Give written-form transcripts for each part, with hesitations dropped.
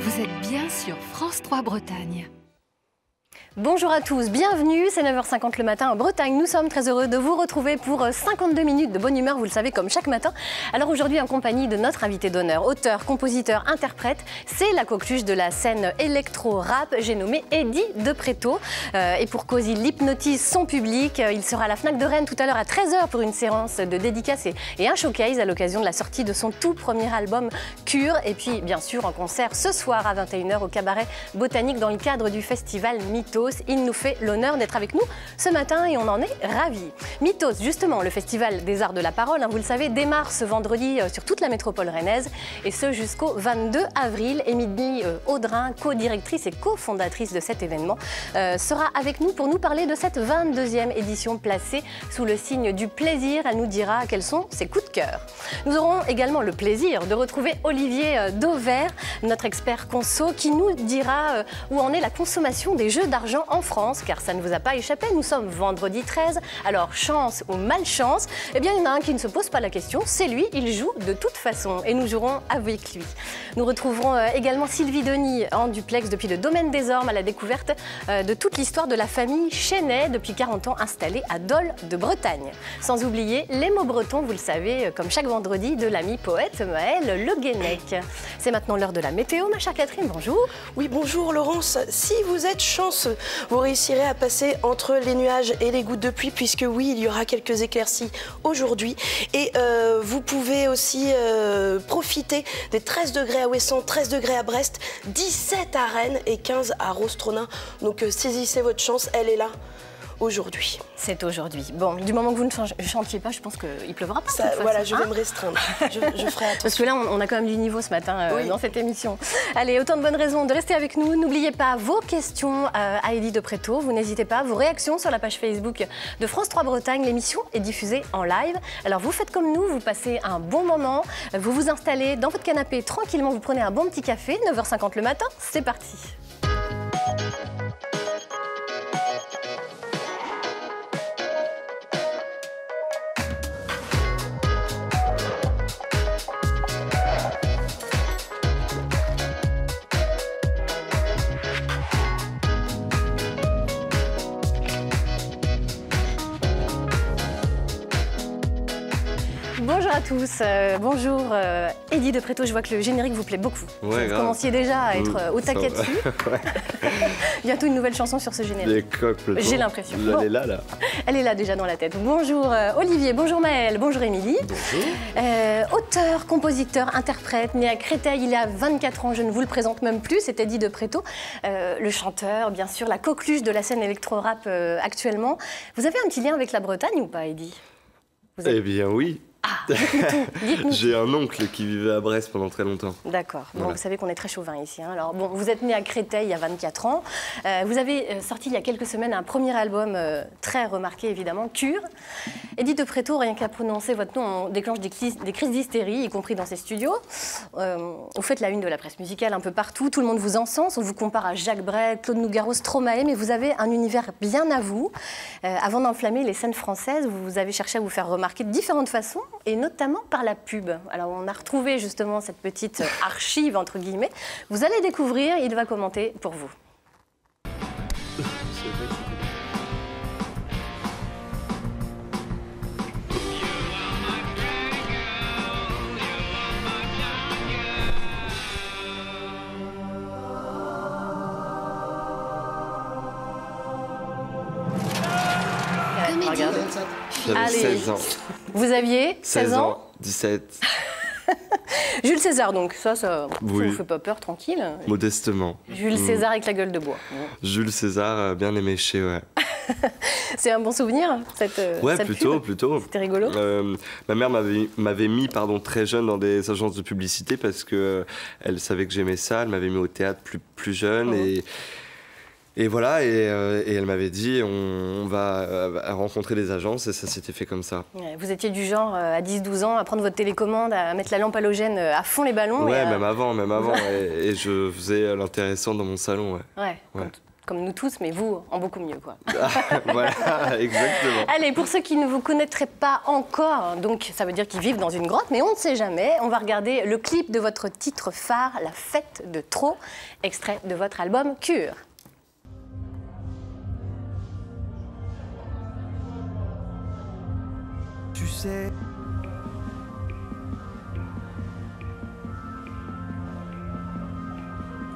Vous êtes bien sur France 3 Bretagne. Bonjour à tous, bienvenue, c'est 9h50 le matin en Bretagne. Nous sommes très heureux de vous retrouver pour 52 minutes de bonne humeur, vous le savez, comme chaque matin. Alors aujourd'hui en compagnie de notre invité d'honneur, auteur, compositeur, interprète, c'est la coqueluche de la scène électro-rap, j'ai nommé Eddie de Préto. Et pour cause, il hypnotise son public, il sera à la Fnac de Rennes tout à l'heure à 13h pour une séance de dédicace et un showcase à l'occasion de la sortie de son tout premier album Cure. Et puis bien sûr en concert ce soir à 21h au Cabaret Botanique dans le cadre du festival Mythos. Il nous fait l'honneur d'être avec nous ce matin et on en est ravis. Mythos, justement, le festival des arts de la parole, vous le savez, démarre ce vendredi sur toute la métropole rennaise et ce jusqu'au 22 avril. Émilie Audrin, co-directrice et cofondatrice de cet événement, sera avec nous pour nous parler de cette 22e édition placée sous le signe du plaisir. Elle nous dira quels sont ses coups de cœur. Nous aurons également le plaisir de retrouver Olivier Dauvert, notre expert conso, qui nous dira où en est la consommation des jeux d'argent en France, car ça ne vous a pas échappé, nous sommes vendredi 13, alors chance ou malchance, eh bien il y en a un qui ne se pose pas la question, c'est lui, il joue de toute façon et nous jouerons avec lui. Nous retrouverons également Sylvie Denis en duplex depuis le domaine des Ormes à la découverte de toute l'histoire de la famille Chenet, depuis 40 ans installée à Dole de Bretagne. Sans oublier les mots bretons, vous le savez, comme chaque vendredi, de l'ami poète Maël Le Guenec. C'est maintenant l'heure de la météo, ma chère Catherine, bonjour. Oui, bonjour Laurence, si vous êtes chanceux, vous réussirez à passer entre les nuages et les gouttes de pluie, puisque oui, il y aura quelques éclaircies aujourd'hui. Et vous pouvez aussi profiter des 13 degrés à Ouessant, 13 degrés à Brest, 17 à Rennes et 15 à Rostronin. Donc saisissez votre chance, elle est là. Aujourd'hui. C'est aujourd'hui. Bon, du moment que vous ne chantiez pas, je pense qu'il pleuvra pas. Ça, voilà, je vais me restreindre. Je ferai attention. Parce que là, on a quand même du niveau ce matin dans cette émission. Allez, autant de bonnes raisons de rester avec nous. N'oubliez pas vos questions à Eddie de Préto. Vous n'hésitez pas, vos réactions sur la page Facebook de France 3 Bretagne. L'émission est diffusée en live. Alors vous faites comme nous, vous passez un bon moment. Vous vous installez dans votre canapé tranquillement. Vous prenez un bon petit café. 9h50 le matin, c'est parti. Bonjour à tous, bonjour Eddie de Préto, je vois que le générique vous plaît beaucoup. Ouais, vous commenciez déjà à être au taquet dessus. Ouais. Bientôt une nouvelle chanson sur ce générique. J'ai l'impression. Elle est là. Elle est là déjà dans la tête. Bonjour Olivier, bonjour Maël, bonjour Émilie. Bonjour. Auteur, compositeur, interprète, né à Créteil il y a 24 ans, je ne vous le présente même plus, c'est Eddie de Préto. Le chanteur, bien sûr, la coqueluche de la scène électro-rap actuellement. Vous avez un petit lien avec la Bretagne ou pas, Eddie? Eh bien oui. Ah, dites-nous. J'ai un oncle qui vivait à Brest pendant très longtemps. D'accord. Bon, voilà. vous savez qu'on est très chauvin ici. Alors, bon, vous êtes né à Créteil il y a 24 ans. Vous avez sorti il y a quelques semaines un premier album très remarqué, évidemment, Cure. Eddie de Préto, rien qu'à prononcer votre nom, on déclenche des crises d'hystérie, y compris dans ses studios. Vous faites la une de la presse musicale un peu partout. Tout le monde vous encense. On vous compare à Jacques Brel, Claude Nougaro, Stromae, mais vous avez un univers bien à vous. Avant d'enflammer les scènes françaises, vous avez cherché à vous faire remarquer de différentes façons, et notamment par la pub. Alors on a retrouvé justement cette petite archive, entre guillemets. Vous allez découvrir, il va commenter pour vous. Regardez. J'avais 16 ans. Vous aviez 16 ans 17. Jules César, donc ça oui. vous fait pas peur, tranquille. Modestement. Jules César avec la gueule de bois. Jules César, bien éméché, ouais. C'est un bon souvenir, cette plutôt. C'était rigolo. Ma mère m'avait mis très jeune dans des agences de publicité parce que elle savait que j'aimais ça. Elle m'avait mis au théâtre plus jeune et voilà, et elle m'avait dit on va rencontrer des agences et ça s'était fait comme ça. Vous étiez du genre à 10-12 ans à prendre votre télécommande, à mettre la lampe halogène à fond les ballons. Ouais, même avant. Et je faisais l'intéressant dans mon salon. Ouais. comme nous tous, mais vous, en beaucoup mieux, quoi. Voilà, exactement. Allez, pour ceux qui ne vous connaîtraient pas encore, donc ça veut dire qu'ils vivent dans une grotte, mais on ne sait jamais, on va regarder le clip de votre titre phare, La Fête de Trop, extrait de votre album Cure.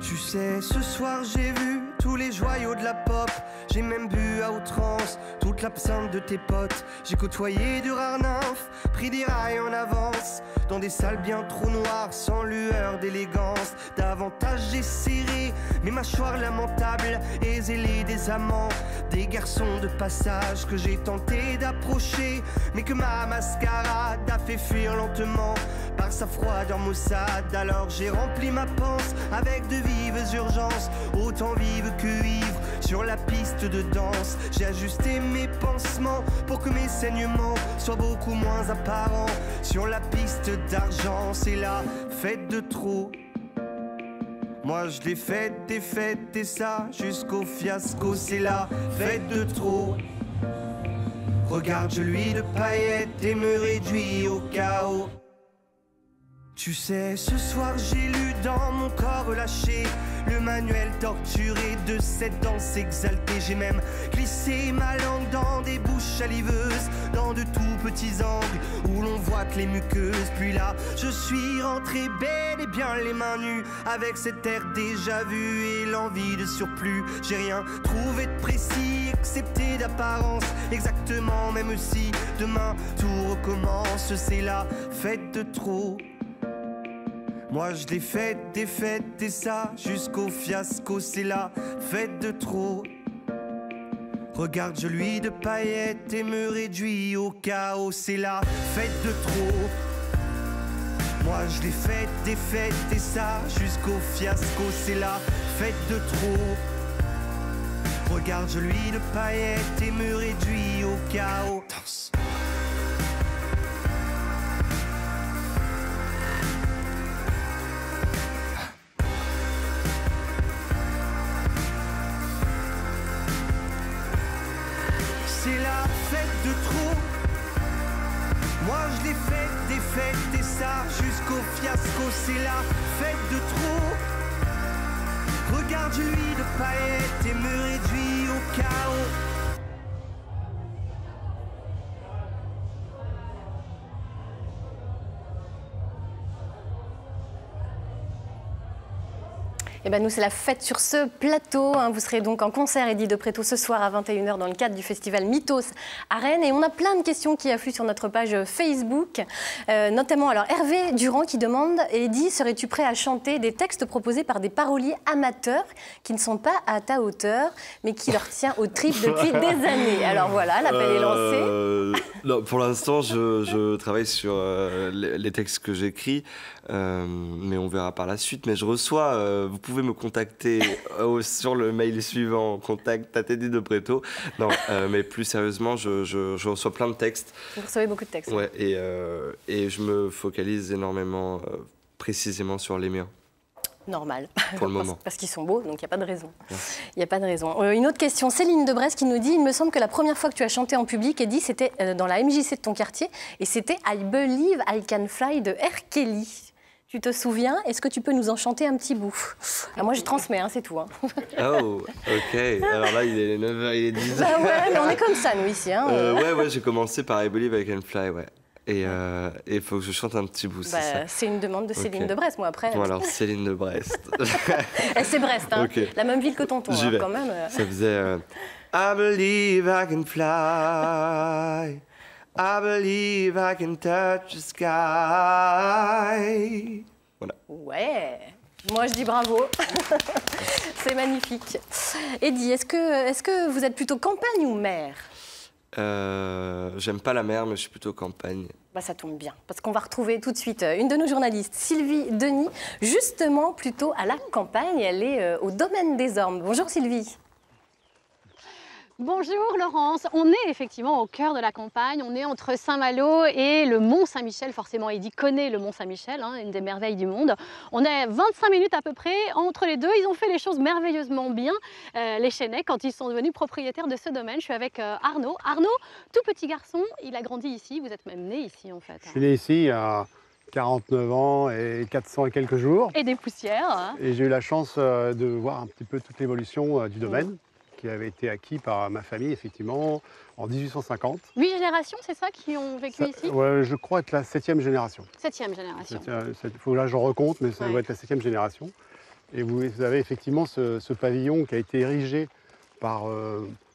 Tu sais, ce soir j'ai vu tous les joyaux de la pop. J'ai même bu à outrance toute l'absinthe de tes potes. J'ai côtoyé de rares nymphes, pris des rails en avance, dans des salles bien trop noires, sans lueur d'élégance. Davantage j'ai serré mes mâchoires lamentables et zélé des amants, des garçons de passage que j'ai tenté d'approcher, mais que ma mascarade a fait fuir lentement par sa froideur maussade. Alors j'ai rempli ma panse avec de vives urgences, autant vives que ivres, sur la piste de danse. J'ai ajusté mes pansements pour que mes saignements soient beaucoup moins apparents. Sur la piste d'argent, c'est la fête de trop. Moi je l'ai faite et ça jusqu'au fiasco. C'est la fête de trop. Regarde, je lui de paillettes et me réduis au chaos. Tu sais, ce soir j'ai lu dans mon corps relâché le manuel torturé de cette danse exaltée. J'ai même glissé ma langue dans des bouches saliveuses, dans de tout petits angles où l'on voit que les muqueuses. Puis là, je suis rentré bel et bien les mains nues, avec cet air déjà vu et l'envie de surplus. J'ai rien trouvé de précis, excepté d'apparence, exactement, même si demain tout recommence. C'est la fête de trop. Moi je l'ai faite et ça jusqu'au fiasco. C'est la fête de trop. Regarde, je lui de paillettes et me réduis au chaos. C'est la fête de trop. Moi je l'ai faite et ça jusqu'au fiasco. C'est la fête de trop. Regarde, je lui de paillettes et me réduis au chaos. Danse. C'est la fête de trop. Moi je l'ai faite et ça jusqu'au fiasco. C'est la fête de trop. Regarde, je lui de paillettes et me réduis au chaos. Eh ben nous, c'est la fête sur ce plateau. Vous serez donc en concert, Eddie de Pretto, ce soir à 21 h dans le cadre du festival Mythos à Rennes. Et on a plein de questions qui affluent sur notre page Facebook. Notamment, alors Hervé Durand qui demande, Eddie, serais-tu prêt à chanter des textes proposés par des paroliers amateurs qui ne sont pas à ta hauteur, mais qui leur tient aux tripes depuis des années? Alors voilà, l'appel est lancé. Non, pour l'instant, je travaille sur les textes que j'écris, mais on verra par la suite. Mais je reçois, vous pouvez me contacter sur le mail suivant, contact@eddie-de-pretto. Non, mais plus sérieusement, je reçois plein de textes. Vous recevez beaucoup de textes. Ouais, et je me focalise énormément, précisément sur les miens. Normal, pour le moment. Parce qu'ils sont beaux, donc il n'y a pas de raison. Il n'y a pas de raison. Une autre question, Céline de Brest qui nous dit, il me semble que la première fois que tu as chanté en public, Eddie, c'était dans la MJC de ton quartier, et c'était I Believe I Can Fly de R. Kelly. Tu te souviens? Est-ce que tu peux nous en chanter un petit bout? Moi, je transmets, hein, c'est tout. Hein. Oh, ok. Alors là, il est 9h, il est 10h. Bah ouais, mais on est comme ça, nous, ici. Hein. Ouais, j'ai commencé par I Believe I Can Fly, ouais. Et il faut que je chante un petit bout, c'est ça? C'est une demande de Céline de Brest, moi, après. Bon, alors, Céline de Brest. C'est Brest, hein. Okay. La même ville que tonton, hein, quand même. Ça faisait I believe I can fly, I believe I can touch the sky. Voilà. Ouais. Moi, je dis bravo. C'est magnifique. Eddie, est-ce que vous êtes plutôt campagne ou mer? J'aime pas la mer, mais je suis plutôt campagne. Bah, ça tombe bien, parce qu'on va retrouver tout de suite une de nos journalistes, Sylvie Denis, justement plutôt à la campagne. Elle est au domaine des Ormes. Bonjour Sylvie. Bonjour Laurence, on est effectivement au cœur de la campagne, on est entre Saint-Malo et le Mont Saint-Michel, forcément Eddy connaît le Mont Saint-Michel, hein, une des merveilles du monde. On est 25 minutes à peu près entre les deux, ils ont fait les choses merveilleusement bien, les Chênais, quand ils sont devenus propriétaires de ce domaine. Je suis avec Arnaud. Arnaud, tout petit garçon, il a grandi ici, vous êtes même né ici en fait. Je suis né ici à 49 ans et 400 et quelques jours. Et des poussières. Hein. Et j'ai eu la chance de voir un petit peu toute l'évolution du domaine. Qui avait été acquis par ma famille, effectivement, en 1850. 8 générations, c'est ça, qui ont vécu ici? Ouais, je crois être la 7e génération. 7e génération. Il faut que là, je recompte, mais ça doit être la 7e génération. Et vous avez effectivement ce pavillon qui a été érigé par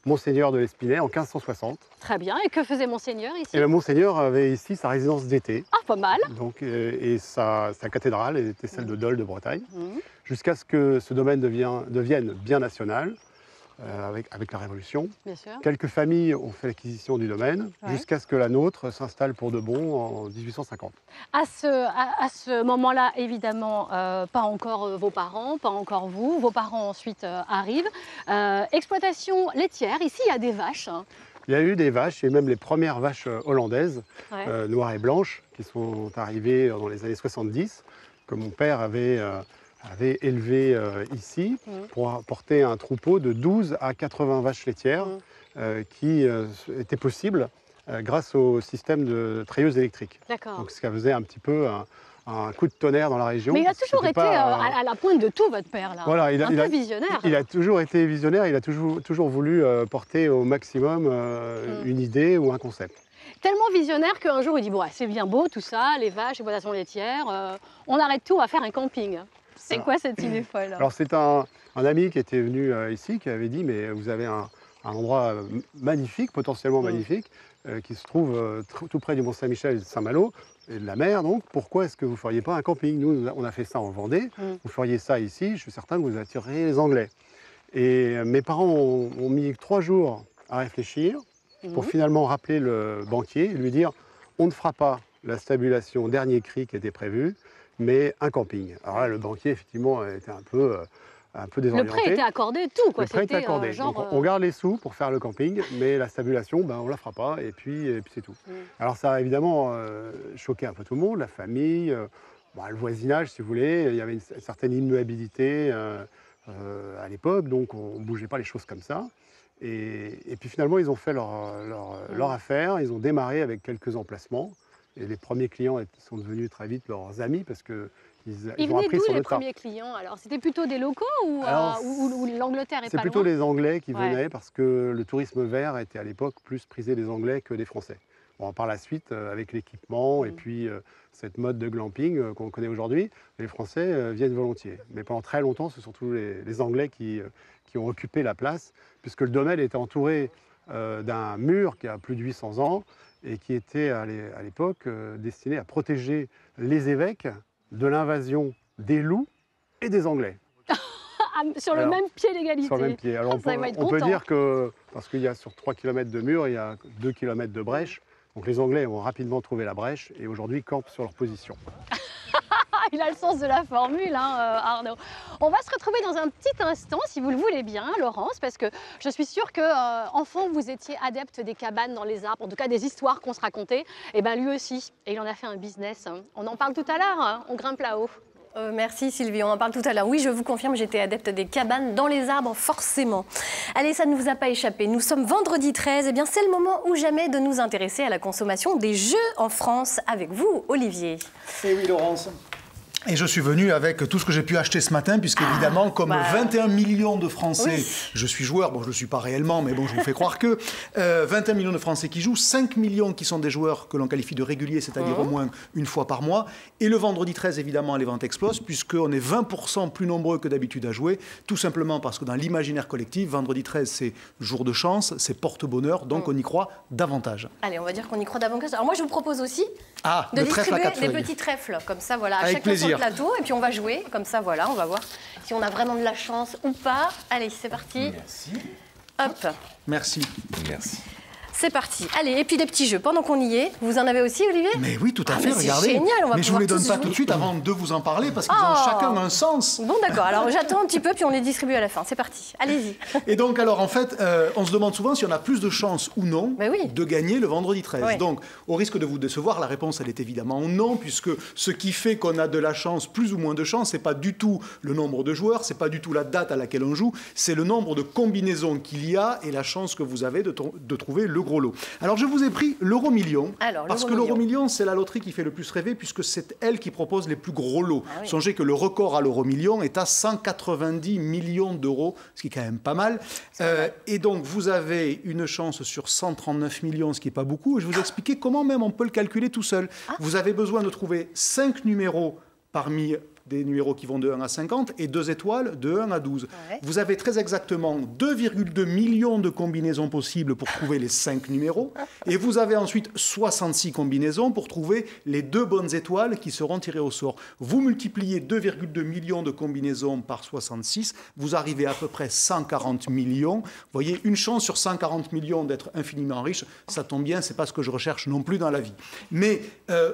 Monseigneur de l'Espinay en 1560. Très bien. Et que faisait Monseigneur ici? Et le Monseigneur avait ici sa résidence d'été. Ah, pas mal. Donc, et sa cathédrale était celle de Dol de Bretagne. Jusqu'à ce que ce domaine devienne bien national. Avec la Révolution. Bien sûr. Quelques familles ont fait l'acquisition du domaine jusqu'à ce que la nôtre s'installe pour de bon en 1850. À ce moment-là, évidemment, pas encore vos parents, pas encore vous. Vos parents ensuite arrivent. Exploitation laitière, ici il y a des vaches. Hein. Il y a eu des vaches, et même les premières vaches hollandaises, noires et blanches, qui sont arrivées dans les années 70, que mon père avait élevé ici pour porter un troupeau de 12 à 80 vaches laitières qui était possible grâce au système de treilleuse électrique. Donc ce qui faisait un petit peu un coup de tonnerre dans la région. Mais il a toujours été à la pointe de tout, votre père, là. Voilà, un peu visionnaire. Il a toujours été visionnaire, il a toujours voulu porter au maximum une idée ou un concept. Tellement visionnaire qu'un jour il dit, bon, c'est bien beau tout ça, les vaches, l'exploitation laitière, on arrête tout, on va faire un camping. C'est quoi cette idée folle? Alors c'est un ami qui était venu ici, qui avait dit, mais vous avez un endroit magnifique, potentiellement magnifique, qui se trouve tout près du Mont Saint-Michel et de Saint-Malo, et de la mer, donc pourquoi est-ce que vous ne feriez pas un camping? Nous, on a fait ça en Vendée, vous feriez ça ici, je suis certain que vous attireriez les Anglais. Et mes parents ont mis 3 jours à réfléchir, pour finalement rappeler le banquier et lui dire, on ne fera pas la stabulation dernier cri qui était prévue, mais un camping. Alors là, le banquier, effectivement, était un peu désorienté. Le prêt était accordé et tout, quoi. Le prêt était accordé. Genre, donc, on garde les sous pour faire le camping, mais la stabulation, ben, on ne la fera pas, et puis c'est tout. Alors ça a évidemment choqué un peu tout le monde, la famille, le voisinage, si vous voulez. Il y avait une certaine immuabilité à l'époque, donc on ne bougeait pas les choses comme ça. Et puis finalement, ils ont fait leur affaire, ils ont démarré avec quelques emplacements. Et les premiers clients sont devenus très vite leurs amis parce qu'ils ont appris sur le tas. Les premiers clients, alors c'était plutôt des locaux ou l'Angleterre est pas loin? C'est plutôt les Anglais qui venaient parce que le tourisme vert était à l'époque plus prisé des Anglais que des Français. Bon, par la suite, avec l'équipement et puis cette mode de glamping qu'on connaît aujourd'hui, les Français viennent volontiers. Mais pendant très longtemps, ce sont surtout les Anglais qui ont occupé la place puisque le domaine était entouré d'un mur qui a plus de 800 ans et qui était à l'époque destiné à protéger les évêques de l'invasion des loups et des Anglais. Sur le même pied d'égalité. Sur le même pied. Alors on peut dire que, parce qu'il y a sur 3 km de mur, il y a 2 km de brèche, donc les Anglais ont rapidement trouvé la brèche et aujourd'hui campent sur leur position. Il a le sens de la formule, hein, Arnaud. On va se retrouver dans un petit instant, si vous le voulez bien, Laurence, parce que je suis sûre que, enfant, vous étiez adepte des cabanes dans les arbres, en tout cas des histoires qu'on se racontait. Et bien lui aussi, et il en a fait un business. Hein. On en parle tout à l'heure, hein. On grimpe là-haut. Merci Sylvie, on en parle tout à l'heure. Oui, je vous confirme, j'étais adepte des cabanes dans les arbres, forcément. Allez, ça ne vous a pas échappé. Nous sommes vendredi 13, et bien c'est le moment ou jamais de nous intéresser à la consommation des jeux en France avec vous, Olivier. Et oui, Laurence. Et je suis venu avec tout ce que j'ai pu acheter ce matin, puisque évidemment, comme 21 millions de Français, je suis joueur, bon je ne le suis pas réellement, mais bon je vous fais croire que 21 millions de Français qui jouent, 5 millions qui sont des joueurs que l'on qualifie de réguliers, c'est-à-dire au moins une fois par mois. Et le vendredi 13, évidemment, les ventes explosent, puisqu'on est 20% plus nombreux que d'habitude à jouer, tout simplement parce que dans l'imaginaire collectif, vendredi 13, c'est jour de chance, c'est porte-bonheur, donc on y croit davantage. Allez, on va dire qu'on y croit davantage. Alors moi, je vous propose aussi de distribuer des petits trèfles, comme ça, voilà, à chacun son plateau, et puis on va jouer, comme ça, voilà, on va voir si on a vraiment de la chance ou pas. Allez, c'est parti. Merci. Hop. Merci. Merci. c'est parti. Allez, et puis des petits jeux. Pendant qu'on y est, vous en avez aussi, Olivier? Mais oui, tout à fait, regardez. Génial, on va mais je vous les donne tous pas jouer. tout de suite avant de vous en parler parce qu'ils ont chacun un sens. Bon, d'accord. Alors, j'attends un petit peu, puis on les distribue à la fin. C'est parti. Allez-y. Et donc, alors, en fait, on se demande souvent si on a plus de chances ou non de gagner le vendredi 13. Oui. Donc, au risque de vous décevoir, la réponse, elle est évidemment non, puisque ce qui fait qu'on a de la chance, plus ou moins de chance, c'est pas du tout le nombre de joueurs, c'est pas du tout la date à laquelle on joue, c'est le nombre de combinaisons qu'il y a et la chance que vous avez de trouver le gros lot. Alors, je vous ai pris l'euro million, parce que l'euro million, c'est la loterie qui fait le plus rêver, puisque c'est elle qui propose les plus gros lots. Ah oui. Songez que le record à l'euro million est à 190 millions d'euros, ce qui est quand même pas mal. Et donc, vous avez une chance sur 139 millions, ce qui n'est pas beaucoup. Et je vais vous expliquer comment même on peut le calculer tout seul. Vous avez besoin de trouver 5 numéros parmi des numéros qui vont de 1 à 50 et 2 étoiles de 1 à 12. Ouais. Vous avez très exactement 2,2 millions de combinaisons possibles pour trouver les 5 numéros et vous avez ensuite 66 combinaisons pour trouver les 2 bonnes étoiles qui seront tirées au sort. Vous multipliez 2,2 millions de combinaisons par 66, vous arrivez à peu près 140 millions. Vous voyez, une chance sur 140 millions d'être infiniment riche, ça tombe bien, c'est pas ce que je recherche non plus dans la vie. Mais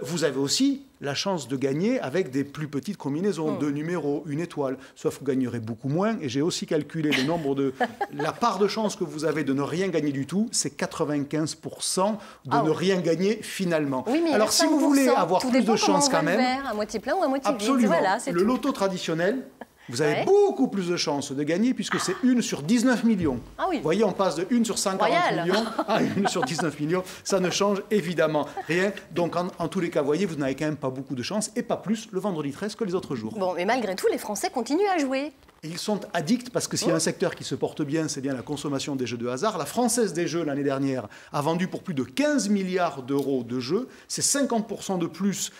vous avez aussi la chance de gagner avec des plus petites combinaisons, 2 numéros, 1 étoile, sauf que vous gagnerez beaucoup moins. Et j'ai aussi calculé le nombre de... La part de chance que vous avez de ne rien gagner du tout, c'est 95% de ne rien gagner finalement. Oui, mais alors si vous voulez avoir tout plus dépend de chance comment on quand va le même... faire, à moitié plein ou à moitié vide. Absolument. Voilà, c'est le tout. loto traditionnel... Vous avez Ouais. beaucoup plus de chances de gagner puisque c'est 1 sur 19 millions. Ah oui. Vous voyez, on passe de 1 sur 140 Royal. millions à 1 sur 19 millions. Ça ne change évidemment rien. Donc, en tous les cas, vous voyez, vous n'avez quand même pas beaucoup de chance et pas plus le vendredi 13 que les autres jours. Bon, mais malgré tout, les Français continuent à jouer. Et ils sont addicts parce que s'il y a un secteur qui se porte bien, c'est bien la consommation des jeux de hasard. La Française des Jeux, l'année dernière, a vendu pour plus de 15 milliards d'euros de jeux. C'est 50% de plus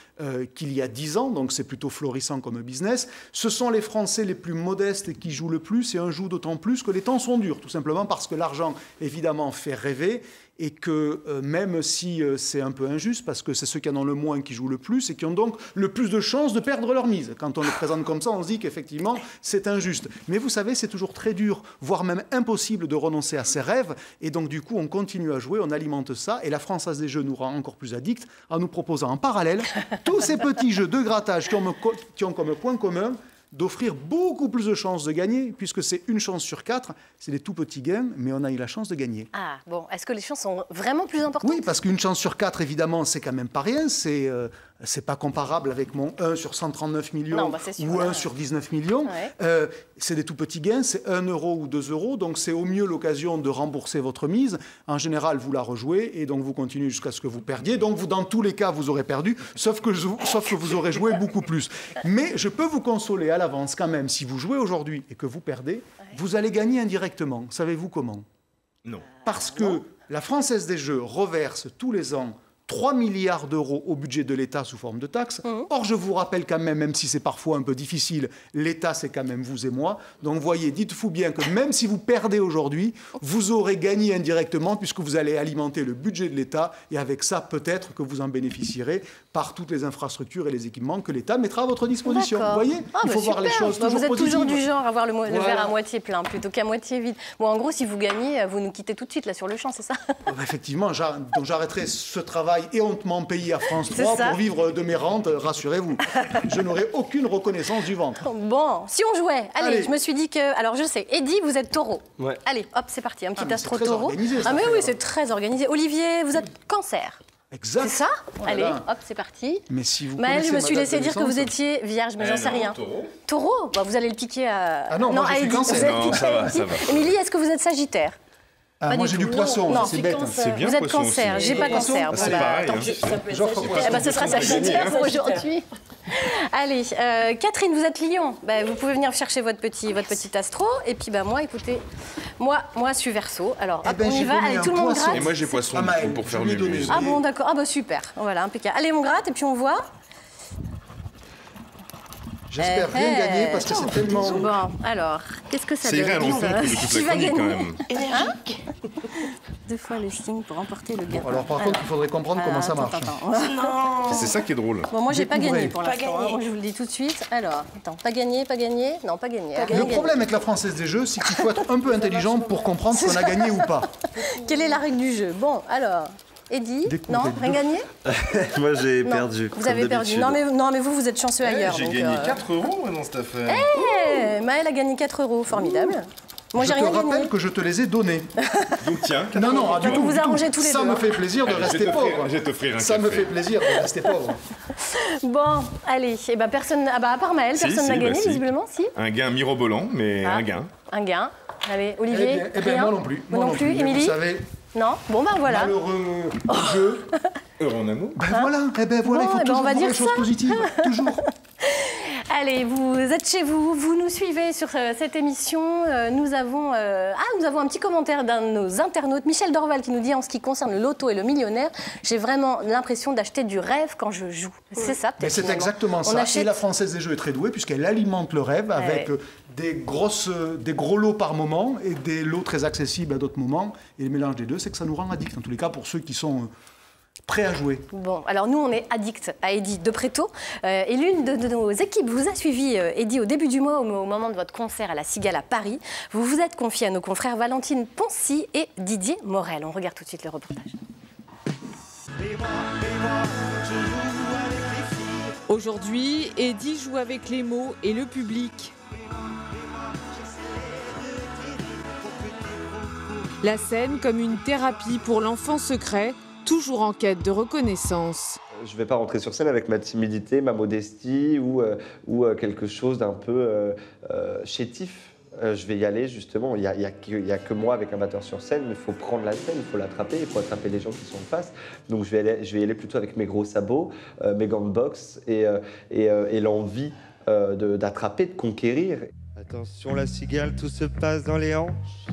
qu'il y a 10 ans, donc c'est plutôt florissant comme business. Ce sont les Français les plus modestes qui jouent le plus et un joue d'autant plus que les temps sont durs, tout simplement parce que l'argent, évidemment, fait rêver. Et que même si c'est un peu injuste, parce que c'est ceux qui en ont le moins qui jouent le plus et qui ont donc le plus de chances de perdre leur mise. Quand on le présente comme ça, on se dit qu'effectivement, c'est injuste. Mais vous savez, c'est toujours très dur, voire même impossible de renoncer à ses rêves. Et donc, du coup, on continue à jouer, on alimente ça. Et la Française des Jeux nous rend encore plus addicts en nous proposant en parallèle tous ces petits jeux de grattage qui ont comme point commun d'offrir beaucoup plus de chances de gagner, puisque c'est 1 chance sur 4, c'est des tout petits gains, mais on a eu la chance de gagner. Ah, bon, est-ce que les chances sont vraiment plus importantes? Oui, parce qu'une chance sur 4, évidemment, c'est quand même pas rien, c'est pas comparable avec mon 1 sur 139 millions Non, bah c'est sûr, ou 1 ouais. sur 19 millions. Ouais. C'est des tout petits gains, c'est 1 euro ou 2 euros, donc c'est au mieux l'occasion de rembourser votre mise. En général, vous la rejouez et donc vous continuez jusqu'à ce que vous perdiez. Donc vous, dans tous les cas, vous aurez perdu, sauf que vous aurez joué beaucoup plus. Mais je peux vous consoler à l'avance quand même, si vous jouez aujourd'hui et que vous perdez, vous allez gagner indirectement. Savez-vous comment? Non. Parce que la Française des Jeux reverse tous les ans 3 milliards d'euros au budget de l'État sous forme de taxes. Or, je vous rappelle quand même si c'est parfois un peu difficile, l'État, c'est quand même vous et moi. Donc, voyez, dites-vous bien que même si vous perdez aujourd'hui, vous aurez gagné indirectement puisque vous allez alimenter le budget de l'État et avec ça, peut-être que vous en bénéficierez par toutes les infrastructures et les équipements que l'État mettra à votre disposition. Vous voyez, il faut voir les choses toujours Vous êtes toujours positives. du genre à voir le Voilà. verre à moitié plein plutôt qu'à moitié vide. Bon, en gros, si vous gagnez, vous nous quittez tout de suite là sur le champ, c'est ça? Effectivement, donc j'arrêterai ce travail éhontement payé à France C'est 3 ça. pour vivre de mes rentes, rassurez-vous. Je n'aurai aucune reconnaissance du ventre. Bon, si on jouait, allez, je me suis dit que... Alors, je sais, Eddy, vous êtes taureau. Ouais. Allez, hop, c'est parti, un petit mais astro c'est très taureau. organisé, cette Ah, mais affaire. oui, c'est très organisé. Olivier, vous êtes cancer. Exact. C'est ça? Oh là Allez, là. hop, c'est parti. Mais si vous Maëlle, je connaissez me ma suis date laissé de dire que vous naissance- étiez vierge, mais j'en sais rien. Taureau. Taureau? Bah, vous allez le piquer à... Ah non, moi, je suis Heidi. cancer. Vous êtes Non, piqué ça va, à Heidi. ça va. Émilie, est-ce que vous êtes sagittaire? Ah, Pas moi, du j'ai tout. du poisson, Non, c'est bête. C'est bien Vous êtes poisson cancer, aussi. j'ai pas Poisson. cancer. Ah, c'est Bon, bah, pareil. tant hein. pis. J'offre poisson. Eh ben, ce sera sagittaire pour aujourd'hui. Allez, Catherine, vous êtes lion. Bah, vous pouvez venir chercher votre petit astro. Et puis, bah, moi, écoutez, moi, je suis verso. Alors, Eh hop, ben, on y j'ai va. donné Allez, un tout le monde poisson. gratte. Et moi j'ai poisson Ah, du Maëlle, coup, pour je faire lui ai mes donné. muses. Ah bon, d'accord. Ah bah super. Voilà, impeccable. Allez, on gratte et puis on voit. J'espère rien gagner parce que c'est tellement... Bon, alors, qu'est-ce que ça donne? C'est irait à l'encontre de toute Qui la va chronique, quand gagner? même. Énergique. 2 fois le signe pour remporter le gain. Bon, alors par contre, il faudrait comprendre comment ça marche. Non. C'est ça qui est drôle. Bon, moi, j'ai pas Découvrez. gagné pour Pas l'instant. gagné. Moi, je vous le dis tout de suite. Alors, attends, pas gagné, pas gagné? Non, pas gagné. Rien Le gagné. problème avec la Française des Jeux, c'est qu'il faut être un peu intelligent pour comprendre si on a gagné ou pas. Quelle est la règle du jeu? Bon, alors, Eddy, Découvrez non, rien deux. gagné? Moi, j'ai Non, perdu. Vous comme avez perdu. d'habitude. Non, mais vous êtes chanceux ailleurs. J'ai donc, gagné 4 € moi, dans cette affaire. Maëlle a gagné 4 €, formidable. Moi, Je j'ai te rien rappelle gagné. que je te les ai donnés. Donc tiens, Non, du Vous tout, vous du tout. arrangez tous les Ça deux, me hein. fait plaisir de je rester vais t'offrir- pauvre. je vais t'offrir un Ça me café. fait plaisir de rester pauvre. Bon, allez, eh ben, personne, à part Maëlle, Si, personne si, n'a bah gagné, si. visiblement, si. Un gain mirobolant, mais Ah. un gain. Un gain. Allez, Olivier, Eh bien, rien moi non plus. Moi non plus, Mais Émilie? Vous savez, Non. Bon, ben voilà. malheureux jeu. Heureux en amour. Ben voilà, il Bon, faut eh ben, toujours on va voir dire les choses ça. positives. Toujours. Allez, vous êtes chez vous, vous nous suivez sur cette émission. Nous avons un petit commentaire d'un de nos internautes, Michel Dorval, qui nous dit en ce qui concerne le loto et le millionnaire, j'ai vraiment l'impression d'acheter du rêve quand je joue. C'est ça, Mais peut-être. c'est finalement. exactement On ça. achète- Et la Française des Jeux est très douée puisqu'elle alimente le rêve avec des gros lots par moment et des lots très accessibles à d'autres moments. Et le mélange des deux, c'est que ça nous rend addicts. En tous les cas, pour ceux qui sont prêts à jouer. Bon, alors nous, on est addicts à Eddy de Préto. Et l'une de nos équipes vous a suivi, Eddy, au début du mois, au moment de votre concert à la Cigale à Paris. Vous vous êtes confié à nos confrères Valentine Poncy et Didier Morel. On regarde tout de suite le reportage. Aujourd'hui, Eddy joue avec les mots et le public. La scène comme une thérapie pour l'enfant secret, toujours en quête de reconnaissance. Je ne vais pas rentrer sur scène avec ma timidité, ma modestie ou quelque chose d'un peu chétif. Je vais y aller justement, il n'y a que moi avec un batteur sur scène, mais il faut prendre la scène, il faut l'attraper, il faut attraper les gens qui sont en face. Donc je vais y aller plutôt avec mes gros sabots, mes gants de boxe et l'envie d'attraper, de conquérir. Attention la cigale, tout se passe dans les hanches.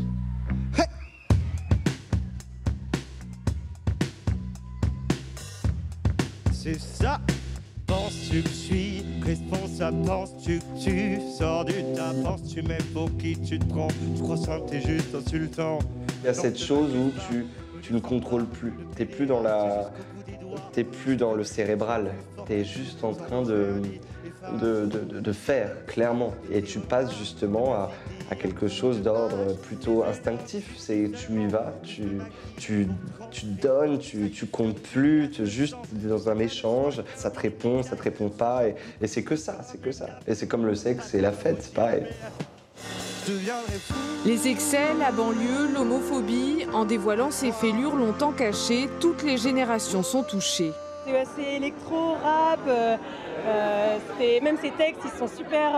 C'est ça. Penses-tu que je suis responsable? Penses-tu que tu sors du tas? Penses-tu même pour qui tu te prends? Je crois ça que t'es juste insultant. Il y a cette chose où tu ne contrôles plus. T'es plus dans le cérébral. T'es juste en train de faire, clairement. Et tu passes justement à quelque chose d'ordre plutôt instinctif. C'est tu y vas, tu donnes, tu comptes plus, tu es juste dans un échange, ça te répond pas, et c'est que ça, c'est que ça. Et c'est comme le sexe et la fête, c'est pareil. Les excès, la banlieue, l'homophobie, en dévoilant ces fêlures longtemps cachées, toutes les générations sont touchées. C'est assez électro, rap, même ses textes, ils sont super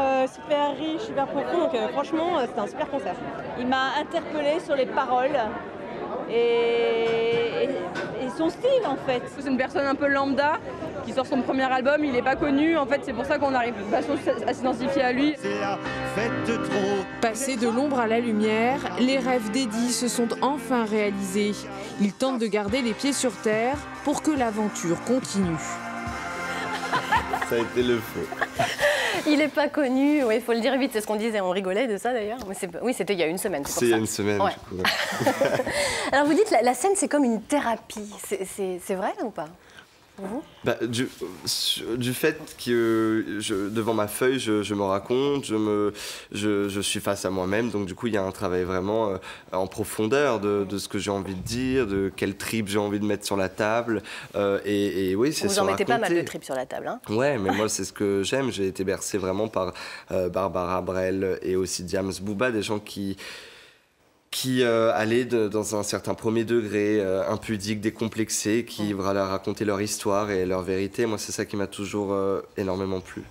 riches, super profonds, donc franchement, c'était un super concert. Il m'a interpellée sur les paroles et son style en fait. C'est une personne un peu lambda qui sort son premier album, il n'est pas connu, en fait c'est pour ça qu'on arrive à s'identifier à lui. C'est la fête de trop. Passés de l'ombre à la lumière, les rêves d'Eddy se sont enfin réalisés. Il tente de garder les pieds sur terre pour que l'aventure continue. Ça a été le feu. Il n'est pas connu, il faut le dire vite, c'est ce qu'on disait, on rigolait de ça d'ailleurs. Oui, c'était il y a une semaine. C'est il y a une semaine, Ouais. du coup. Alors vous dites, la scène, c'est comme une thérapie. C'est vrai ou pas? Vous Du fait que devant ma feuille, je me raconte, je suis face à moi-même, donc du coup il y a un travail vraiment en profondeur de ce que j'ai envie de dire, de quel trip j'ai envie de mettre sur la table, et oui, c'est Vous se en mettez pas mal de raconter. tripes sur la table. Hein. Ouais, mais moi c'est ce que j'aime, j'ai été bercé vraiment par Barbara Brel et aussi Diams Bouba, des gens qui allaient dans un certain premier degré, impudiques, décomplexés, qui voilà, racontaient leur histoire et leur vérité. Moi, c'est ça qui m'a toujours énormément plu.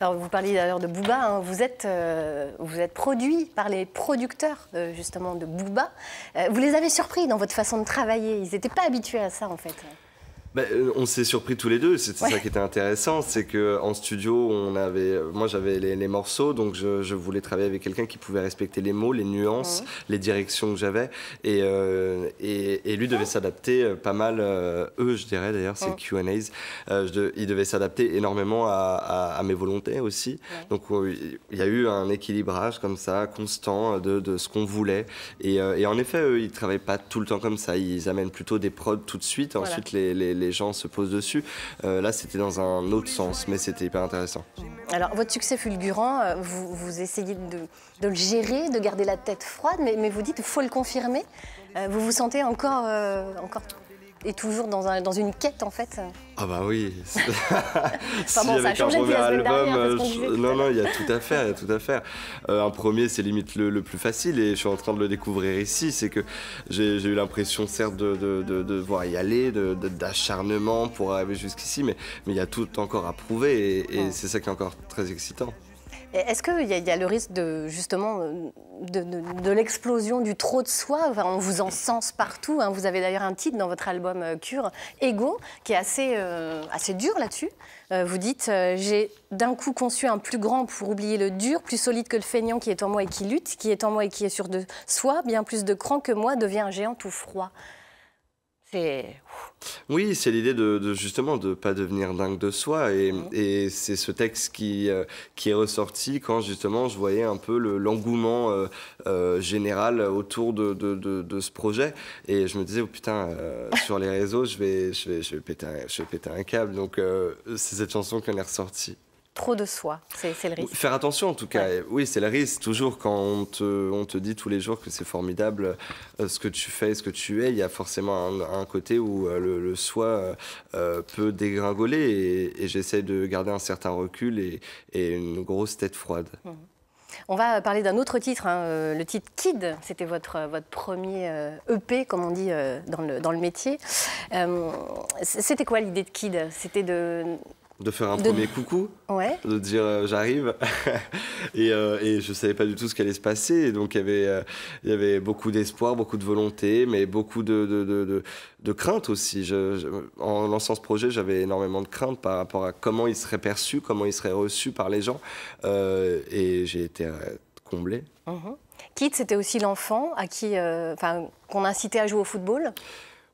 Alors vous parliez d'ailleurs de Booba, hein. Vous êtes produit par les producteurs justement de Booba. Vous les avez surpris dans votre façon de travailler, ils n'étaient pas habitués à ça en fait. On s'est surpris tous les deux, c'était ça qui était intéressant, c'est qu'en studio, moi j'avais les morceaux, donc je voulais travailler avec quelqu'un qui pouvait respecter les mots, les nuances, les directions que j'avais, et lui devait s'adapter pas mal, je dirais d'ailleurs, c'est Q&A's, il devait s'adapter énormément à mes volontés aussi, donc il y a eu un équilibrage comme ça, constant, de ce qu'on voulait, et en effet, eux, ils travaillent pas tout le temps comme ça, ils amènent plutôt des prods tout de suite, ensuite les gens se posent dessus. Là, c'était dans un autre sens, mais c'était hyper intéressant. Alors, votre succès fulgurant, vous essayez de le gérer, de garder la tête froide, mais vous dites qu'il faut le confirmer. Vous vous sentez encore et toujours dans une quête, en fait? Ah bah oui. Ça a changé depuis la semaine dernière, non, il y a tout à faire, un premier, c'est limite le plus facile, et je suis en train de le découvrir ici. C'est que j'ai eu l'impression, certes, de devoir y aller, d'acharnement pour arriver jusqu'ici, mais il y a tout encore à prouver, et c'est ça qui est encore très excitant. Est-ce qu'il y a le risque de l'explosion du trop de soi? Enfin, on vous encense partout. Vous avez d'ailleurs un titre dans votre album Cure, Ego, qui est assez dur là-dessus. Vous dites j'ai d'un coup conçu un plus grand pour oublier le dur, plus solide que le feignant qui est en moi et qui lutte, qui est en moi et qui est sûr de soi, bien plus de cran que moi, devient un géant tout froid. Oui, c'est l'idée justement de ne pas devenir dingue de soi, et c'est ce texte qui est ressorti quand justement je voyais un peu l'engouement général autour de ce projet, et je me disais, oh putain, sur les réseaux je vais péter un câble, donc c'est cette chanson qui en est ressortie. Trop de soi, c'est le risque. Faire attention en tout cas, oui, c'est le risque. Toujours quand on te dit tous les jours que c'est formidable ce que tu fais, ce que tu es, il y a forcément un côté où le soi peut dégringoler, et j'essaie de garder un certain recul et une grosse tête froide. On va parler d'un autre titre, le titre Kid, c'était votre premier EP, comme on dit dans le métier. C'était quoi l'idée de Kid? C'était de faire un premier coucou, de dire j'arrive, et je savais pas du tout ce qui allait se passer, et donc il y avait beaucoup d'espoir, beaucoup de volonté, mais beaucoup de crainte aussi. En lançant ce projet, j'avais énormément de crainte par rapport à comment il serait perçu, comment il serait reçu par les gens, et j'ai été comblé. Kid, c'était aussi l'enfant à qui, qu'on incitait à jouer au football.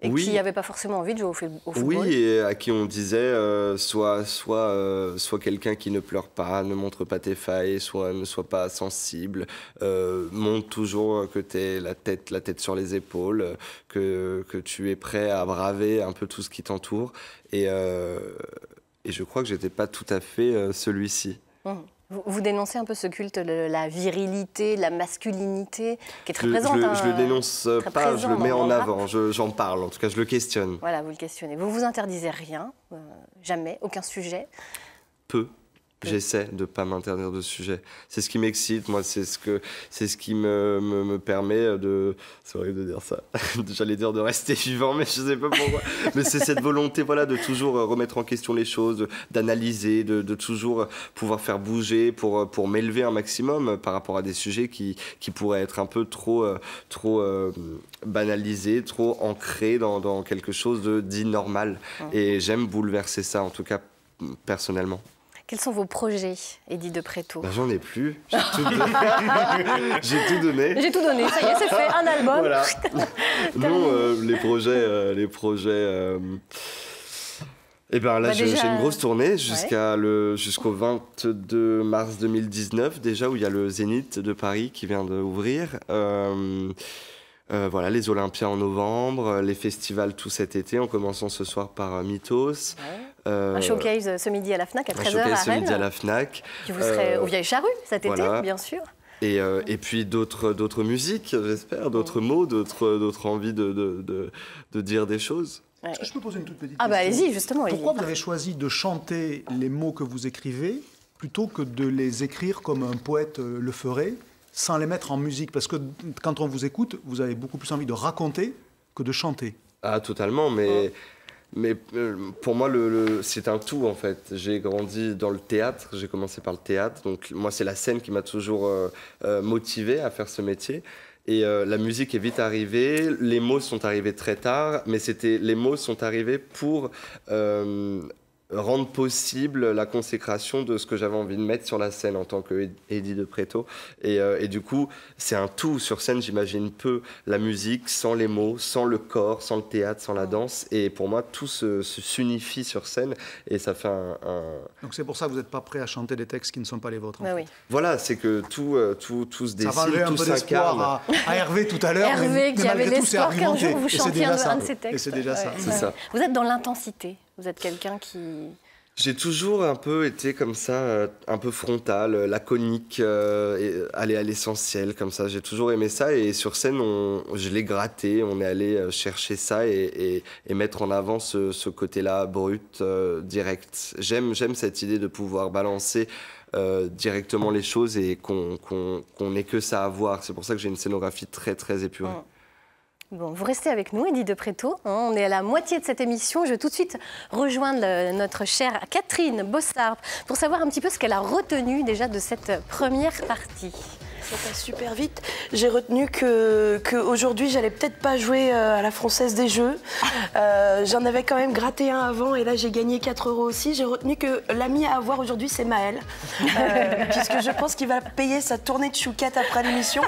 Et qui n'avait pas forcément envie de jouer au football. Oui, et à qui on disait soit quelqu'un qui ne pleure pas, ne montre pas tes failles, soit ne sois pas sensible, montre toujours que tu es la tête sur les épaules, que tu es prêt à braver un peu tout ce qui t'entoure. Et je crois que j'étais pas tout à fait celui-ci. Vous dénoncez un peu ce culte de la virilité, de la masculinité, qui est très présente. Je le dénonce pas, je le mets en avant, j'en parle, en tout cas je le questionne. Voilà, vous le questionnez. Vous vous interdisez rien, jamais, aucun sujet? Peu. J'essaie de ne pas m'interdire de sujet. C'est ce qui m'excite, moi, c'est ce qui me permet de... C'est horrible de dire ça. J'allais dire de rester vivant, mais je ne sais pas pourquoi. Mais c'est cette volonté, voilà, de toujours remettre en question les choses, d'analyser, de toujours pouvoir faire bouger pour m'élever un maximum par rapport à des sujets qui pourraient être un peu trop banalisés, trop ancrés dans quelque chose de dit normal. Et j'aime bouleverser ça, en tout cas, personnellement. Quels sont vos projets, Eddy de Pretto? J'en ai plus. J'ai tout donné. J'ai tout donné, ça y est, c'est fait, un album. Voilà. Non, les projets. Eh bien là, j'ai une grosse tournée jusqu'au 22 mars 2019, déjà, où il y a le Zénith de Paris qui vient d'ouvrir. Voilà, les Olympias en novembre, les festivals tout cet été, en commençant ce soir par Mythos. Un showcase ce midi à la FNAC à 13h à Rennes. Un showcase ce midi à la FNAC. Puis vous serez au Vieille Charrue cet été, bien sûr. Et puis d'autres musiques, j'espère, d'autres mots, d'autres envies de dire des choses. Est-ce que je peux poser une toute petite question? Allez-y, justement. Pourquoi vous avez choisi de chanter les mots que vous écrivez plutôt que de les écrire comme un poète le ferait, sans les mettre en musique? Parce que quand on vous écoute, vous avez beaucoup plus envie de raconter que de chanter. Ah, totalement, mais pour moi, c'est un tout, en fait. J'ai grandi dans le théâtre, j'ai commencé par le théâtre. Donc, moi, c'est la scène qui m'a toujours motivé à faire ce métier. Et la musique est vite arrivée, les mots sont arrivés très tard, mais les mots sont arrivés pour rendre possible la consécration de ce que j'avais envie de mettre sur la scène en tant que Eddie de Pretto. Et du coup, c'est un tout sur scène, j'imagine peu la musique sans les mots, sans le corps, sans le théâtre, sans la danse. Et pour moi, tout s'unifie sur scène et ça fait un... Donc c'est pour ça que vous n'êtes pas prêt à chanter des textes qui ne sont pas les vôtres. Bah oui. Voilà, c'est que tout se dessine, ça va enlever un peu d'espoir à Hervé tout à l'heure. Hervé qui avait l'espoir qu'un jour vous chantiez un de ses textes. Et c'est déjà ça. C'est ça. Vous êtes dans l'intensité. Vous êtes quelqu'un qui... J'ai toujours un peu été comme ça, un peu frontal, laconique, aller à l'essentiel comme ça. J'ai toujours aimé ça et sur scène, je l'ai gratté. On est allé chercher ça et mettre en avant ce côté-là brut, direct. J'aime cette idée de pouvoir balancer directement les choses et qu'on n'ait que ça à voir. C'est pour ça que j'ai une scénographie très très épurée. Bon, vous restez avec nous, Eddie de Pretto. On est à la moitié de cette émission. Je vais tout de suite rejoindre notre chère Catherine Bossarp pour savoir un petit peu ce qu'elle a retenu déjà de cette première partie. Ça passe super vite. J'ai retenu qu'aujourd'hui, j'allais peut-être pas jouer à la Française des Jeux. J'en avais quand même gratté un avant et là, j'ai gagné 4 € aussi. J'ai retenu que l'ami à avoir aujourd'hui, c'est Maël. Puisque je pense qu'il va payer sa tournée de chouquette après l'émission.